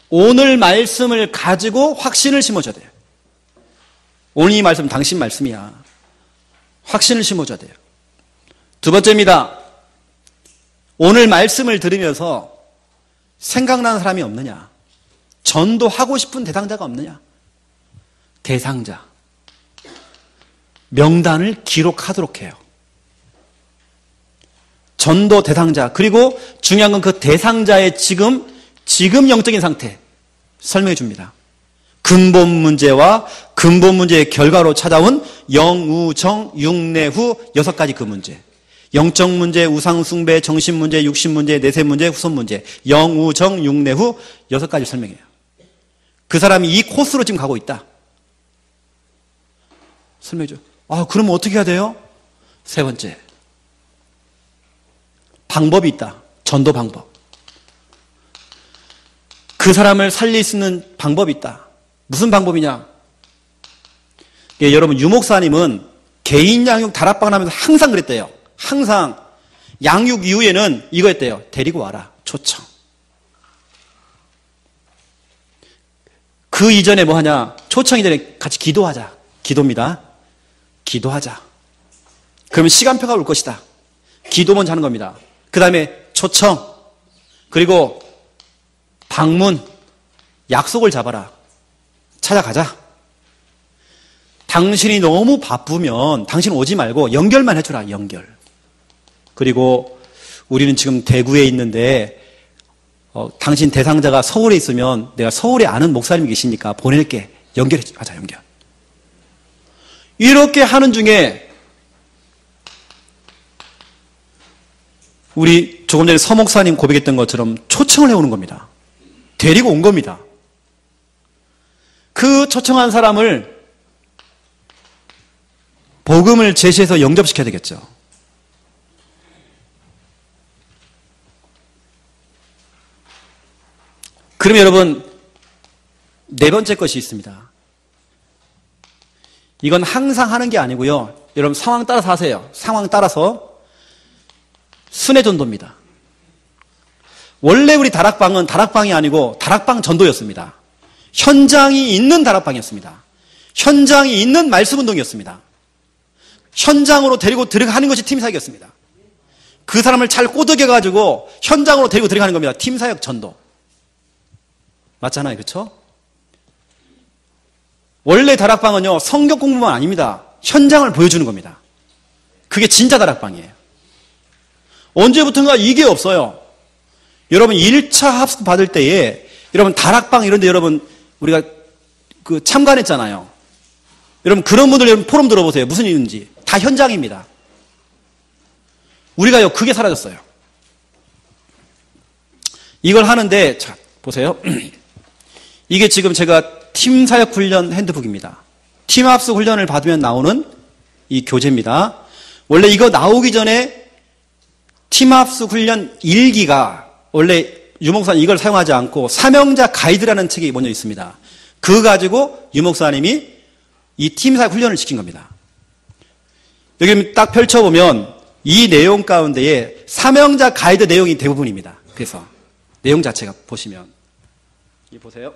오늘 말씀을 가지고 확신을 심어줘야 돼요. 오늘 이 말씀 당신 말씀이야. 확신을 심어줘야 돼요. 두 번째입니다. 오늘 말씀을 들으면서 생각나는 사람이 없느냐? 전도하고 싶은 대상자가 없느냐? 대상자. 명단을 기록하도록 해요. 전도 대상자. 그리고 중요한 건 그 대상자의 지금 영적인 상태 설명해 줍니다. 근본 문제와 근본 문제의 결과로 찾아온 영우정, 육내후 6가지 그 문제. 영적 문제, 우상숭배, 정신 문제, 육신 문제, 내세 문제, 후손 문제. 영우정, 육내후 6가지 설명해요. 그 사람이 이 코스로 지금 가고 있다. 설명해 줘. 그러면 어떻게 해야 돼요? 세 번째. 방법이 있다. 전도 방법. 그 사람을 살릴 수 있는 방법이 있다. 무슨 방법이냐? 여러분, 유목사님은 개인 양육 다락방을 하면서 항상 그랬대요. 항상 양육 이후에는 이거 했대요. 데리고 와라. 초청. 그 이전에 뭐 하냐? 초청 이전에 같이 기도하자. 기도입니다. 기도하자. 그러면 시간표가 올 것이다. 기도 먼저 하는 겁니다. 그 다음에 초청. 그리고 방문. 약속을 잡아라. 찾아가자. 당신이 너무 바쁘면 당신 오지 말고 연결만 해주라. 연결. 그리고 우리는 지금 대구에 있는데 당신 대상자가 서울에 있으면 내가 서울에 아는 목사님이 계시니까 보낼게. 연결하자. 연결. 이렇게 하는 중에 우리 조금 전에 서 목사님 고백했던 것처럼 초청을 해오는 겁니다. 데리고 온 겁니다. 그 초청한 사람을 복음을 제시해서 영접시켜야 되겠죠. 그럼 여러분, 네 번째 것이 있습니다. 이건 항상 하는 게 아니고요. 여러분 상황 따라서 하세요. 상황 따라서 순회 전도입니다. 원래 우리 다락방은 다락방이 아니고 다락방 전도였습니다. 현장이 있는 다락방이었습니다. 현장이 있는 말씀 운동이었습니다. 현장으로 데리고 들어가는 것이 팀사역이었습니다. 그 사람을 잘 꼬드겨가지고 현장으로 데리고 들어가는 겁니다. 팀사역 전도. 맞잖아요. 그렇죠? 원래 다락방은요, 성경 공부만 아닙니다. 현장을 보여주는 겁니다. 그게 진짜 다락방이에요. 언제부턴가 이게 없어요. 여러분 1차 합숙 받을 때에 여러분 다락방 이런 데 여러분 우리가 그 참관했잖아요. 여러분 그런 분들 여러분 포럼 들어보세요. 무슨 일인지. 다 현장입니다. 우리가요 그게 사라졌어요. 이걸 하는데 자 보세요. 이게 지금 제가 팀사역 훈련 핸드북입니다. 팀합숙 훈련을 받으면 나오는 이 교재입니다. 원래 이거 나오기 전에 팀합숙 훈련 1기가 원래 유목사님 이걸 사용하지 않고 사명자 가이드라는 책이 먼저 있습니다. 그거 가지고 유목사님이 이 팀사역 훈련을 시킨 겁니다. 여기 딱 펼쳐보면 이 내용 가운데에 사명자 가이드 내용이 대부분입니다. 그래서 내용 자체가 보시면 여기 보세요.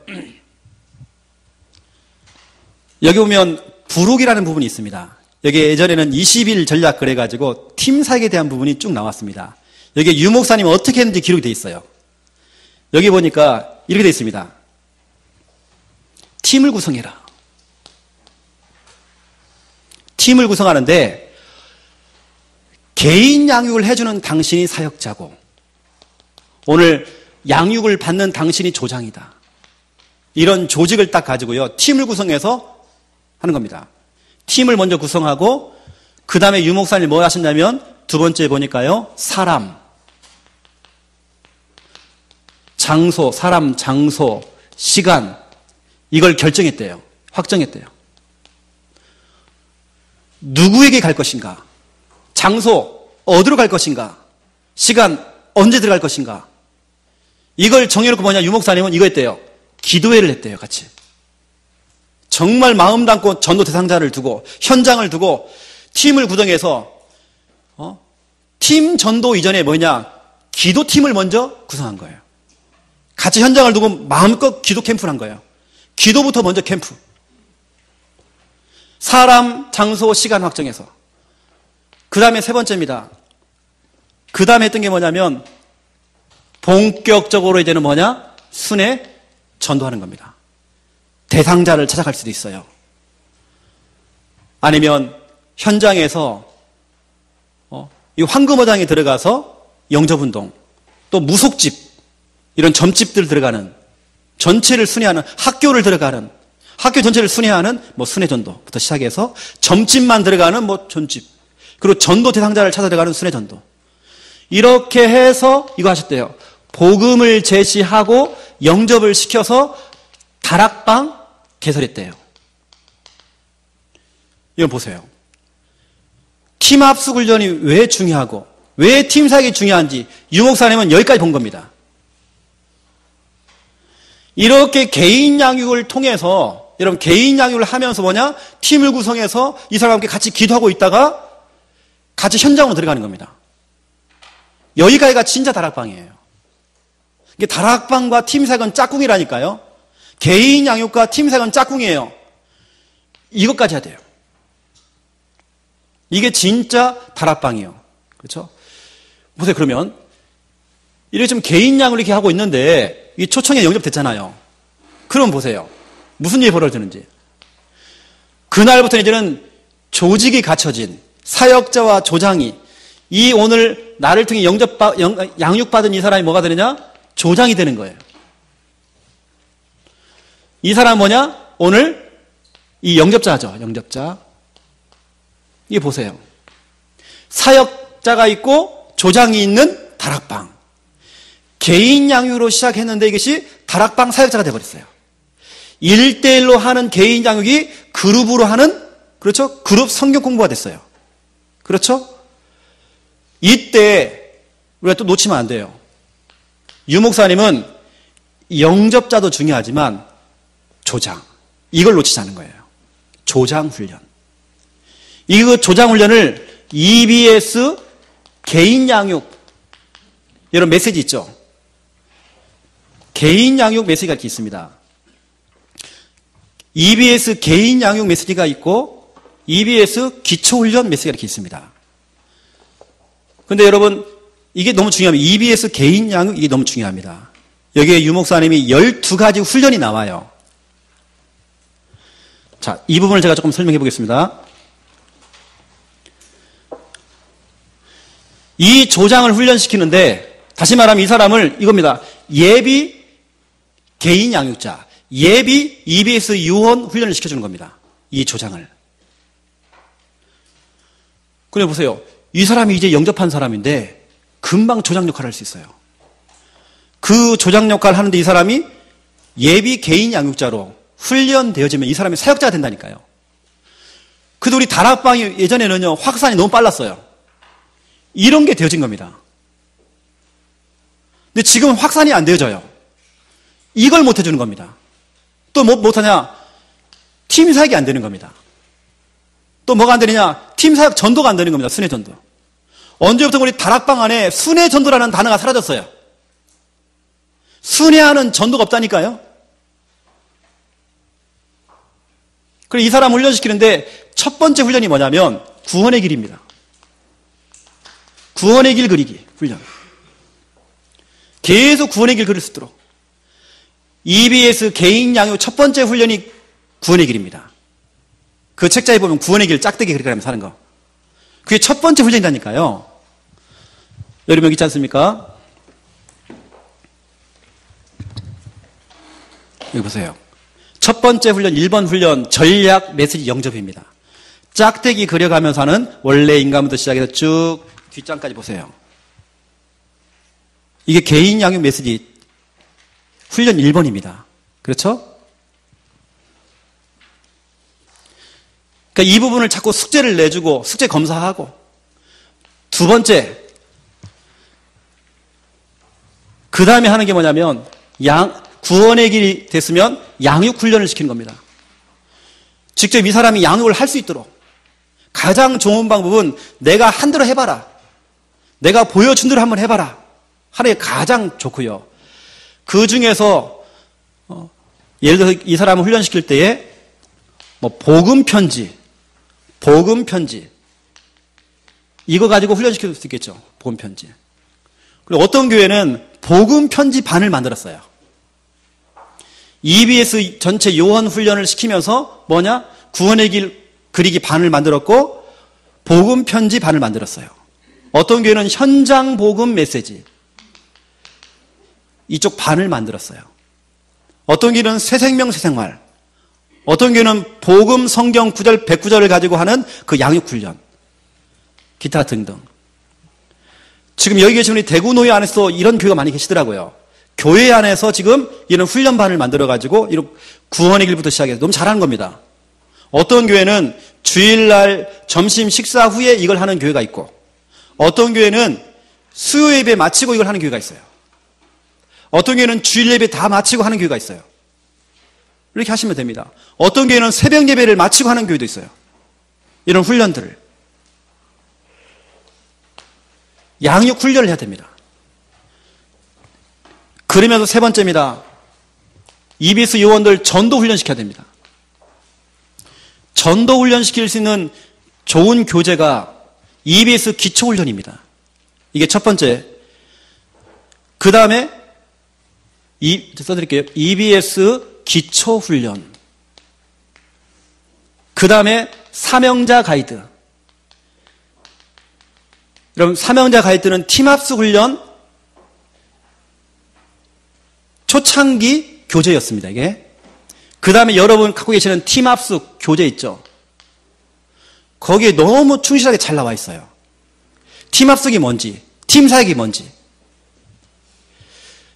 여기 보면 부록이라는 부분이 있습니다. 여기 예전에는 20일 전략 그래가지고 팀사역에 대한 부분이 쭉 나왔습니다. 여기 유목사님 어떻게 했는지 기록이 되어 있어요. 여기 보니까 이렇게 되어 있습니다. 팀을 구성해라. 팀을 구성하는데 개인 양육을 해주는 당신이 사역자고 오늘 양육을 받는 당신이 조장이다. 이런 조직을 딱 가지고요. 팀을 구성해서 하는 겁니다. 팀을 먼저 구성하고 그 다음에 유목사님이 뭐 하셨냐면 두 번째 보니까요. 사람, 장소, 사람, 장소, 시간 이걸 결정했대요. 확정했대요. 누구에게 갈 것인가? 장소, 어디로 갈 것인가? 시간, 언제 들어갈 것인가? 이걸 정해놓고 뭐냐, 유목사님은 이거 했대요. 기도회를 했대요, 같이. 정말 마음 담고 전도 대상자를 두고, 현장을 두고, 팀을 구성해서, 팀 전도 이전에 뭐냐, 기도팀을 먼저 구성한 거예요. 같이 현장을 두고 마음껏 기도 캠프를 한 거예요. 기도부터 먼저 캠프. 사람, 장소, 시간 확정해서. 그 다음에 세 번째입니다. 그 다음에 했던 게 뭐냐면 본격적으로 이제는 뭐냐? 순회 전도하는 겁니다. 대상자를 찾아갈 수도 있어요. 아니면 현장에서 이 황금어장에 들어가서 영접운동, 또 무속집, 이런 점집들 들어가는, 전체를 순회하는, 학교를 들어가는, 학교 전체를 순회하는 순회전도부터 시작해서 점집만 들어가는 전집, 그리고 전도 대상자를 찾아 들어가는 순회전도. 이렇게 해서 이거 하셨대요. 복음을 제시하고 영접을 시켜서 다락방 개설했대요. 이건 보세요. 팀 합숙 훈련이 왜 중요하고 왜 팀 사역이 중요한지 유 목사님은 여기까지 본 겁니다. 이렇게 개인 양육을 통해서, 여러분 개인 양육을 하면서 팀을 구성해서 이 사람과 함께 같이 기도하고 있다가 같이 현장으로 들어가는 겁니다. 여기까지가 진짜 다락방이에요. 이게 다락방과 팀 사역은 짝꿍이라니까요. 개인 양육과 팀 사역은 짝꿍이에요. 이것까지 해야 돼요. 이게 진짜 다락방이에요. 그렇죠? 보세요. 그러면 이렇게 좀 개인 양육을 이렇게 하고 있는데 이 초청에 영접됐잖아요. 그럼 보세요. 무슨 일이 벌어지는지. 그날부터 이제는 조직이 갖춰진 사역자와 조장이, 이 오늘 나를 통해 양육받은 이 사람이 뭐가 되느냐? 조장이 되는 거예요. 이 사람은 뭐냐? 오늘 이 영접자죠. 영접자. 이게 보세요. 사역자가 있고 조장이 있는 다락방. 개인 양육으로 시작했는데 이것이 다락방 사역자가 되어버렸어요. 1대1로 하는 개인 양육이 그룹으로 하는, 그렇죠? 그룹 성경 공부가 됐어요. 그렇죠? 이때 우리가 또 놓치면 안 돼요. 유 목사님은 영접자도 중요하지만 조장, 이걸 놓치지 않은 거예요. 조장 훈련. 이거 조장 훈련을 EBS 개인 양육, 이런 메시지 있죠. 개인 양육 메시지가 이렇게 있습니다. EBS 개인 양육 메시지가 있고 EBS 기초 훈련 메시지가 이렇게 있습니다. 근데 여러분, 이게 너무 중요합니다. EBS 개인 양육, 이게 너무 중요합니다. 여기에 유 목사님이 12가지 훈련이 나와요. 자, 이 부분을 제가 조금 설명해 보겠습니다. 이 조장을 훈련시키는데, 다시 말하면 이 사람을 이겁니다. 예비 개인 양육자, 예비 EBS 유원 훈련을 시켜주는 겁니다. 이 조장을. 그래 보세요. 이 사람이 이제 영접한 사람인데 금방 조장 역할을 할 수 있어요. 그 조장 역할을 하는데 이 사람이 예비 개인 양육자로 훈련되어지면 이 사람이 사역자가 된다니까요. 그래도 우리 다락방이 예전에는요, 확산이 너무 빨랐어요. 이런 게 되어진 겁니다. 근데 지금은 확산이 안 되어져요. 이걸 못 해주는 겁니다. 또 뭐 못하냐? 팀 사역이 안 되는 겁니다. 또 뭐가 안 되느냐? 팀 사역 전도가 안 되는 겁니다. 순회 전도. 언제부터 우리 다락방 안에 순회 전도라는 단어가 사라졌어요. 순회하는 전도가 없다니까요. 그래서 이 사람 훈련시키는데 첫 번째 훈련이 뭐냐면 구원의 길입니다. 구원의 길 그리기 훈련. 계속 구원의 길 그릴 수 있도록. EBS 개인 양육 첫 번째 훈련이 구원의 길입니다. 그 책자에 보면 구원의 길 짝대기 그리라면서 하는 거. 그게 첫 번째 훈련이라니까요. 여러분 여기 있지 않습니까? 여기 보세요. 첫 번째 훈련, 1번 훈련, 전략 메시지 영접입니다. 짝대기 그려가면서 하는 원래 인간부터 시작해서 쭉 뒷장까지 보세요. 이게 개인 양육 메시지 훈련 1번입니다. 그렇죠? 그러니까 이 부분을 자꾸 숙제를 내주고 숙제 검사하고, 두 번째 그 다음에 하는 게 뭐냐면 구원의 길이 됐으면 양육 훈련을 시키는 겁니다. 직접 이 사람이 양육을 할 수 있도록. 가장 좋은 방법은 내가 한 대로 해봐라, 내가 보여준 대로 한번 해봐라 하는 게 가장 좋고요. 그 중에서 예를 들어서 이 사람을 훈련시킬 때에 복음 편지, 복음 편지. 이거 가지고 훈련시킬 수 있겠죠. 복음 편지. 그리고 어떤 교회는 복음 편지 반을 만들었어요. EBS 전체 요원 훈련을 시키면서 구원의 길 그리기 반을 만들었고 복음 편지 반을 만들었어요. 어떤 교회는 현장 복음 메시지 이쪽 반을 만들었어요. 어떤 교회는 새생명 새생활, 어떤 교회는 복음 성경 9절 109절을 가지고 하는 그 양육 훈련, 기타 등등. 지금 여기 계신 분이 대구노회 안에서 이런 교회가 많이 계시더라고요. 교회 안에서 지금 이런 훈련반을 만들어가지고 이런 구원의 길부터 시작해서 너무 잘하는 겁니다. 어떤 교회는 주일날 점심 식사 후에 이걸 하는 교회가 있고, 어떤 교회는 수요 예배 마치고 이걸 하는 교회가 있어요. 어떤 교회는 주일 예배 다 마치고 하는 교회가 있어요. 이렇게 하시면 됩니다. 어떤 교회는 새벽 예배를 마치고 하는 교회도 있어요. 이런 훈련들을. 양육 훈련을 해야 됩니다. 그러면서 세 번째입니다. EBS 요원들 전도 훈련시켜야 됩니다. 전도 훈련시킬 수 있는 좋은 교재가 EBS 기초 훈련입니다. 이게 첫 번째. 그 다음에 써드릴게요. EBS 기초 훈련. 그 다음에 사명자 가이드. 여러분, 사명자 가이드는 팀합스 훈련 초창기 교재였습니다, 이게. 그 다음에 여러분 갖고 계시는 팀합스 교재 있죠? 거기에 너무 충실하게 잘 나와 있어요. 팀합스가 뭔지, 팀사역이 뭔지.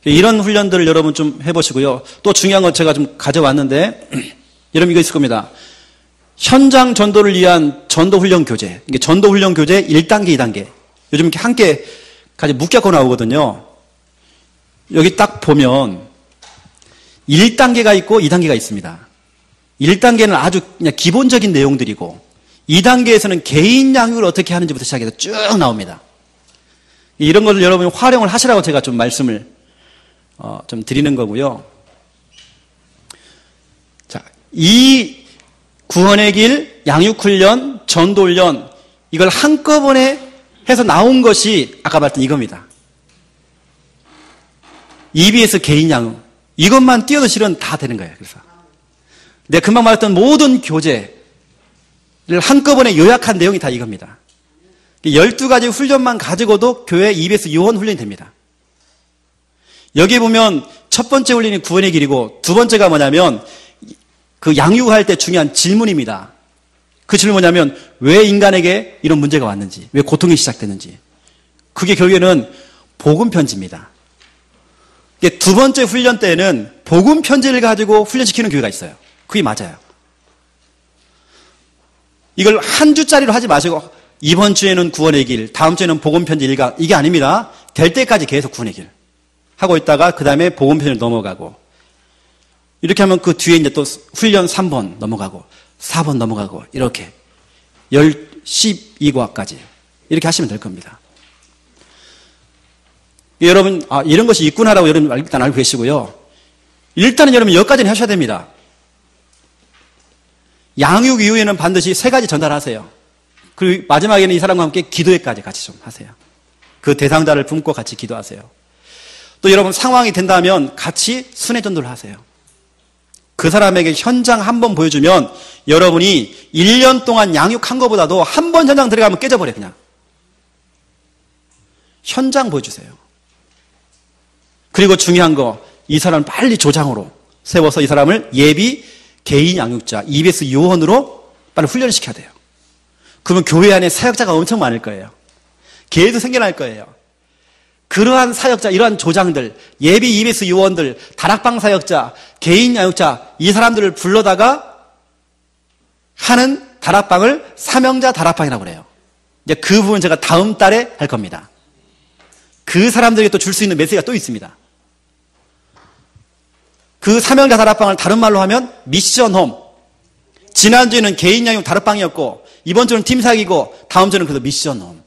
이런 훈련들을 여러분 좀 해보시고요. 또 중요한 건 제가 좀 가져왔는데, 여러분 이거 있을 겁니다. 현장 전도를 위한 전도훈련 교재. 이게 전도훈련 교재 1단계, 2단계. 요즘 이렇게 함께 같이 묶여서 나오거든요. 여기 딱 보면 1단계가 있고 2단계가 있습니다. 1단계는 아주 그냥 기본적인 내용들이고 2단계에서는 개인 양육을 어떻게 하는지부터 시작해서 쭉 나옵니다. 이런 것을 여러분이 활용을 하시라고 제가 좀 말씀을 좀 드리는 거고요. 자, 이 구원의 길, 양육훈련, 전도훈련 이걸 한꺼번에 해서 나온 것이 아까 봤던 이겁니다. EBS 개인 양육. 이것만 띄워도 실은 다 되는 거예요. 그래서 내가 금방 말했던 모든 교재를 한꺼번에 요약한 내용이 다 이겁니다. 12가지 훈련만 가지고도 교회 EBS 요원 훈련이 됩니다. 여기 보면 첫 번째 훈련이 구원의 길이고 두 번째가 뭐냐면 그 양육할 때 중요한 질문입니다. 그 질문이 뭐냐면 왜 인간에게 이런 문제가 왔는지, 왜 고통이 시작됐는지. 그게 결국에는 복음 편지입니다. 두 번째 훈련 때는 복음 편지를 가지고 훈련시키는 교회가 있어요. 그게 맞아요. 이걸 한 주짜리로 하지 마시고 이번 주에는 구원의 길, 다음 주에는 복음 편지 일강, 이게 아닙니다. 될 때까지 계속 구원의 길 하고 있다가 그 다음에 복음 편지를 넘어가고 이렇게 하면 그 뒤에 이제 또 훈련 3번 넘어가고 4번 넘어가고 이렇게 12과까지 이렇게 하시면 될 겁니다. 여러분, 이런 것이 있구나라고 여러분 일단 알고 계시고요. 일단은 여러분 여기까지는 하셔야 됩니다. 양육 이후에는 반드시 3가지 전달하세요. 그리고 마지막에는 이 사람과 함께 기도회까지 같이 좀 하세요. 그 대상자를 품고 같이 기도하세요. 또 여러분 상황이 된다면 같이 순회 전도를 하세요. 그 사람에게 현장 한 번 보여주면 여러분이 1년 동안 양육한 것보다도 한 번 현장 들어가면 깨져버려요, 그냥. 현장 보여주세요. 그리고 중요한 거, 이 사람을 빨리 조장으로 세워서 이 사람을 예비 개인 양육자, EBS 요원으로 빨리 훈련시켜야 돼요. 그러면 교회 안에 사역자가 엄청 많을 거예요. 계속 생겨날 거예요. 그러한 사역자, 이러한 조장들, 예비 EBS 요원들, 다락방 사역자, 개인 양육자, 이 사람들을 불러다가 하는 다락방을 사명자 다락방이라고 그래요. 이제 그 부분 제가 다음 달에 할 겁니다. 그 사람들에게 또 줄 수 있는 메시지가 또 있습니다. 그 사명자 다락방을 다른 말로 하면 미션홈. 지난주에는 개인 양육 다락방이었고 이번 주는 팀사역이고 다음 주는 그래서 미션홈.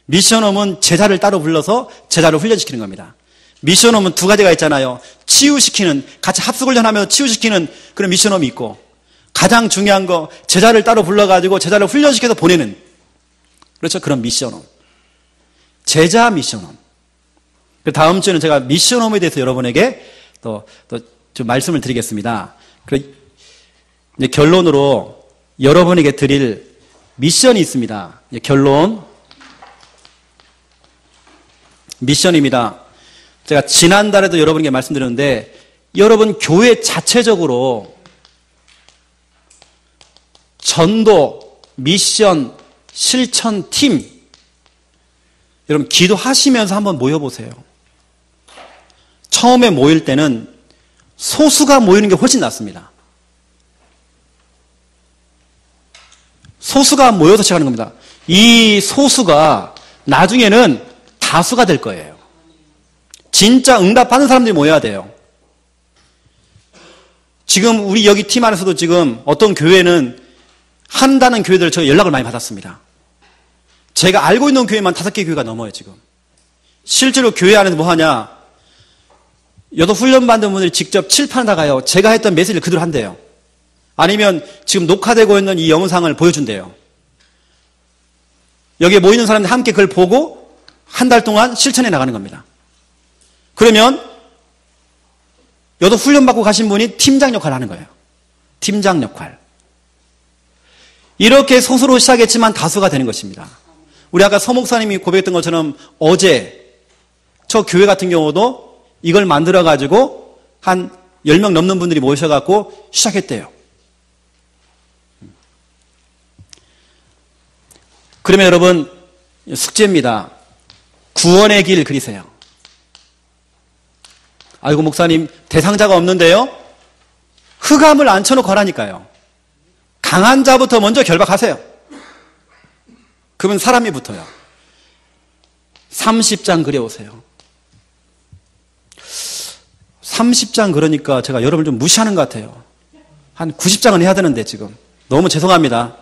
미션홈은 제자를 따로 불러서 제자를 훈련시키는 겁니다. 미션홈은 2가지가 있잖아요. 치유시키는, 같이 합숙훈련하면서 치유시키는 그런 미션홈이 있고 가장 중요한 거 제자를 따로 불러가지고 제자를 훈련시켜서 보내는 그렇죠. 그런 미션홈. 제자 미션홈. 다음 주에는 제가 미션홈에 대해서 여러분에게 또 좀 말씀을 드리겠습니다. 이제 결론으로 여러분에게 드릴 미션이 있습니다. 결론. 미션입니다. 제가 지난달에도 여러분에게 말씀드렸는데 여러분 교회 자체적으로 전도, 미션, 실천 팀 여러분 기도하시면서 한번 모여보세요. 처음에 모일 때는 소수가 모이는 게 훨씬 낫습니다. 소수가 모여서 시작하는 겁니다. 이 소수가 나중에는 다수가 될 거예요. 진짜 응답하는 사람들이 모여야 돼요. 지금 우리 여기 팀 안에서도 지금 어떤 교회는 한다는 교회들 저 연락을 많이 받았습니다. 제가 알고 있는 교회만 5개 교회가 넘어요 지금. 실제로 교회 안에서 뭐 하냐, 여도 훈련 받는 분들이 직접 칠판 나가요. 제가 했던 메시지를 그대로 한대요. 아니면 지금 녹화되고 있는 이 영상을 보여준대요. 여기에 모이는 사람들이 함께 그걸 보고 한 달 동안 실천해 나가는 겁니다. 그러면 여도 훈련 받고 가신 분이 팀장 역할을 하는 거예요. 팀장 역할. 이렇게 소수로 시작했지만 다수가 되는 것입니다. 우리 아까 서 목사님이 고백했던 것처럼 어제 저 교회 같은 경우도 이걸 만들어가지고 한 10명 넘는 분들이 모셔갖고 시작했대요. 그러면 여러분 숙제입니다. 구원의 길 그리세요. 아이고 목사님 대상자가 없는데요? 흑암을 앉혀놓고 하라니까요. 강한 자부터 먼저 결박하세요. 그러면 사람이 붙어요. 30장 그려오세요. 30장 그러니까 제가 여러분을 좀 무시하는 것 같아요. 한 90장은 해야 되는데 지금 너무 죄송합니다.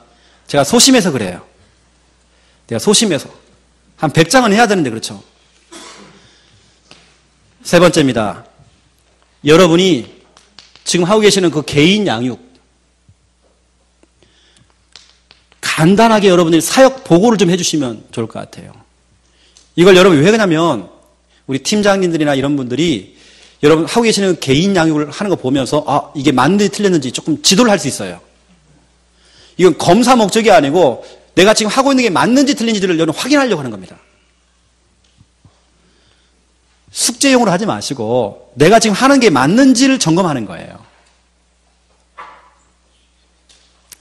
제가 소심해서 그래요. 내가 소심해서 한 100장은 해야 되는데 그렇죠. 세 번째입니다. 여러분이 지금 하고 계시는 그 개인 양육 간단하게 여러분들이 사역 보고를 좀 해주시면 좋을 것 같아요. 이걸 여러분 왜 그러냐면 우리 팀장님들이나 이런 분들이 여러분 하고 계시는 개인 양육을 하는 거 보면서 이게 맞는지 틀렸는지 조금 지도를 할 수 있어요. 이건 검사 목적이 아니고 내가 지금 하고 있는 게 맞는지 틀린지를 여러분 확인하려고 하는 겁니다. 숙제용으로 하지 마시고 내가 지금 하는 게 맞는지를 점검하는 거예요.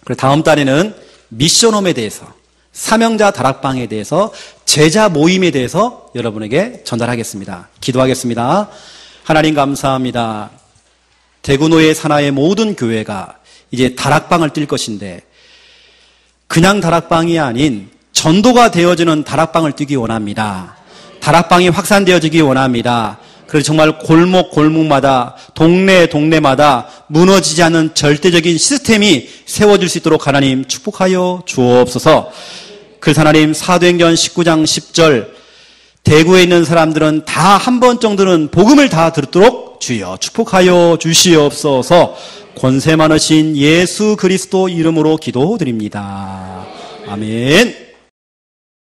그리고 다음 달에는 미션홈에 대해서, 사명자 다락방에 대해서, 제자 모임에 대해서 여러분에게 전달하겠습니다. 기도하겠습니다. 하나님 감사합니다. 대구노예 산하의 모든 교회가 이제 다락방을 뛸 것인데 그냥 다락방이 아닌 전도가 되어지는 다락방을 뛰기 원합니다. 다락방이 확산되어지기 원합니다. 그래서 정말 골목마다 동네마다 무너지지 않는 절대적인 시스템이 세워질 수 있도록 하나님 축복하여 주옵소서. 그래서 하나님 사도행전 19장 10절 대구에 있는 사람들은 다 한 번 정도는 복음을 다 듣도록 주여 축복하여 주시옵소서. 권세 많으신 예수 그리스도 이름으로 기도드립니다. 아멘.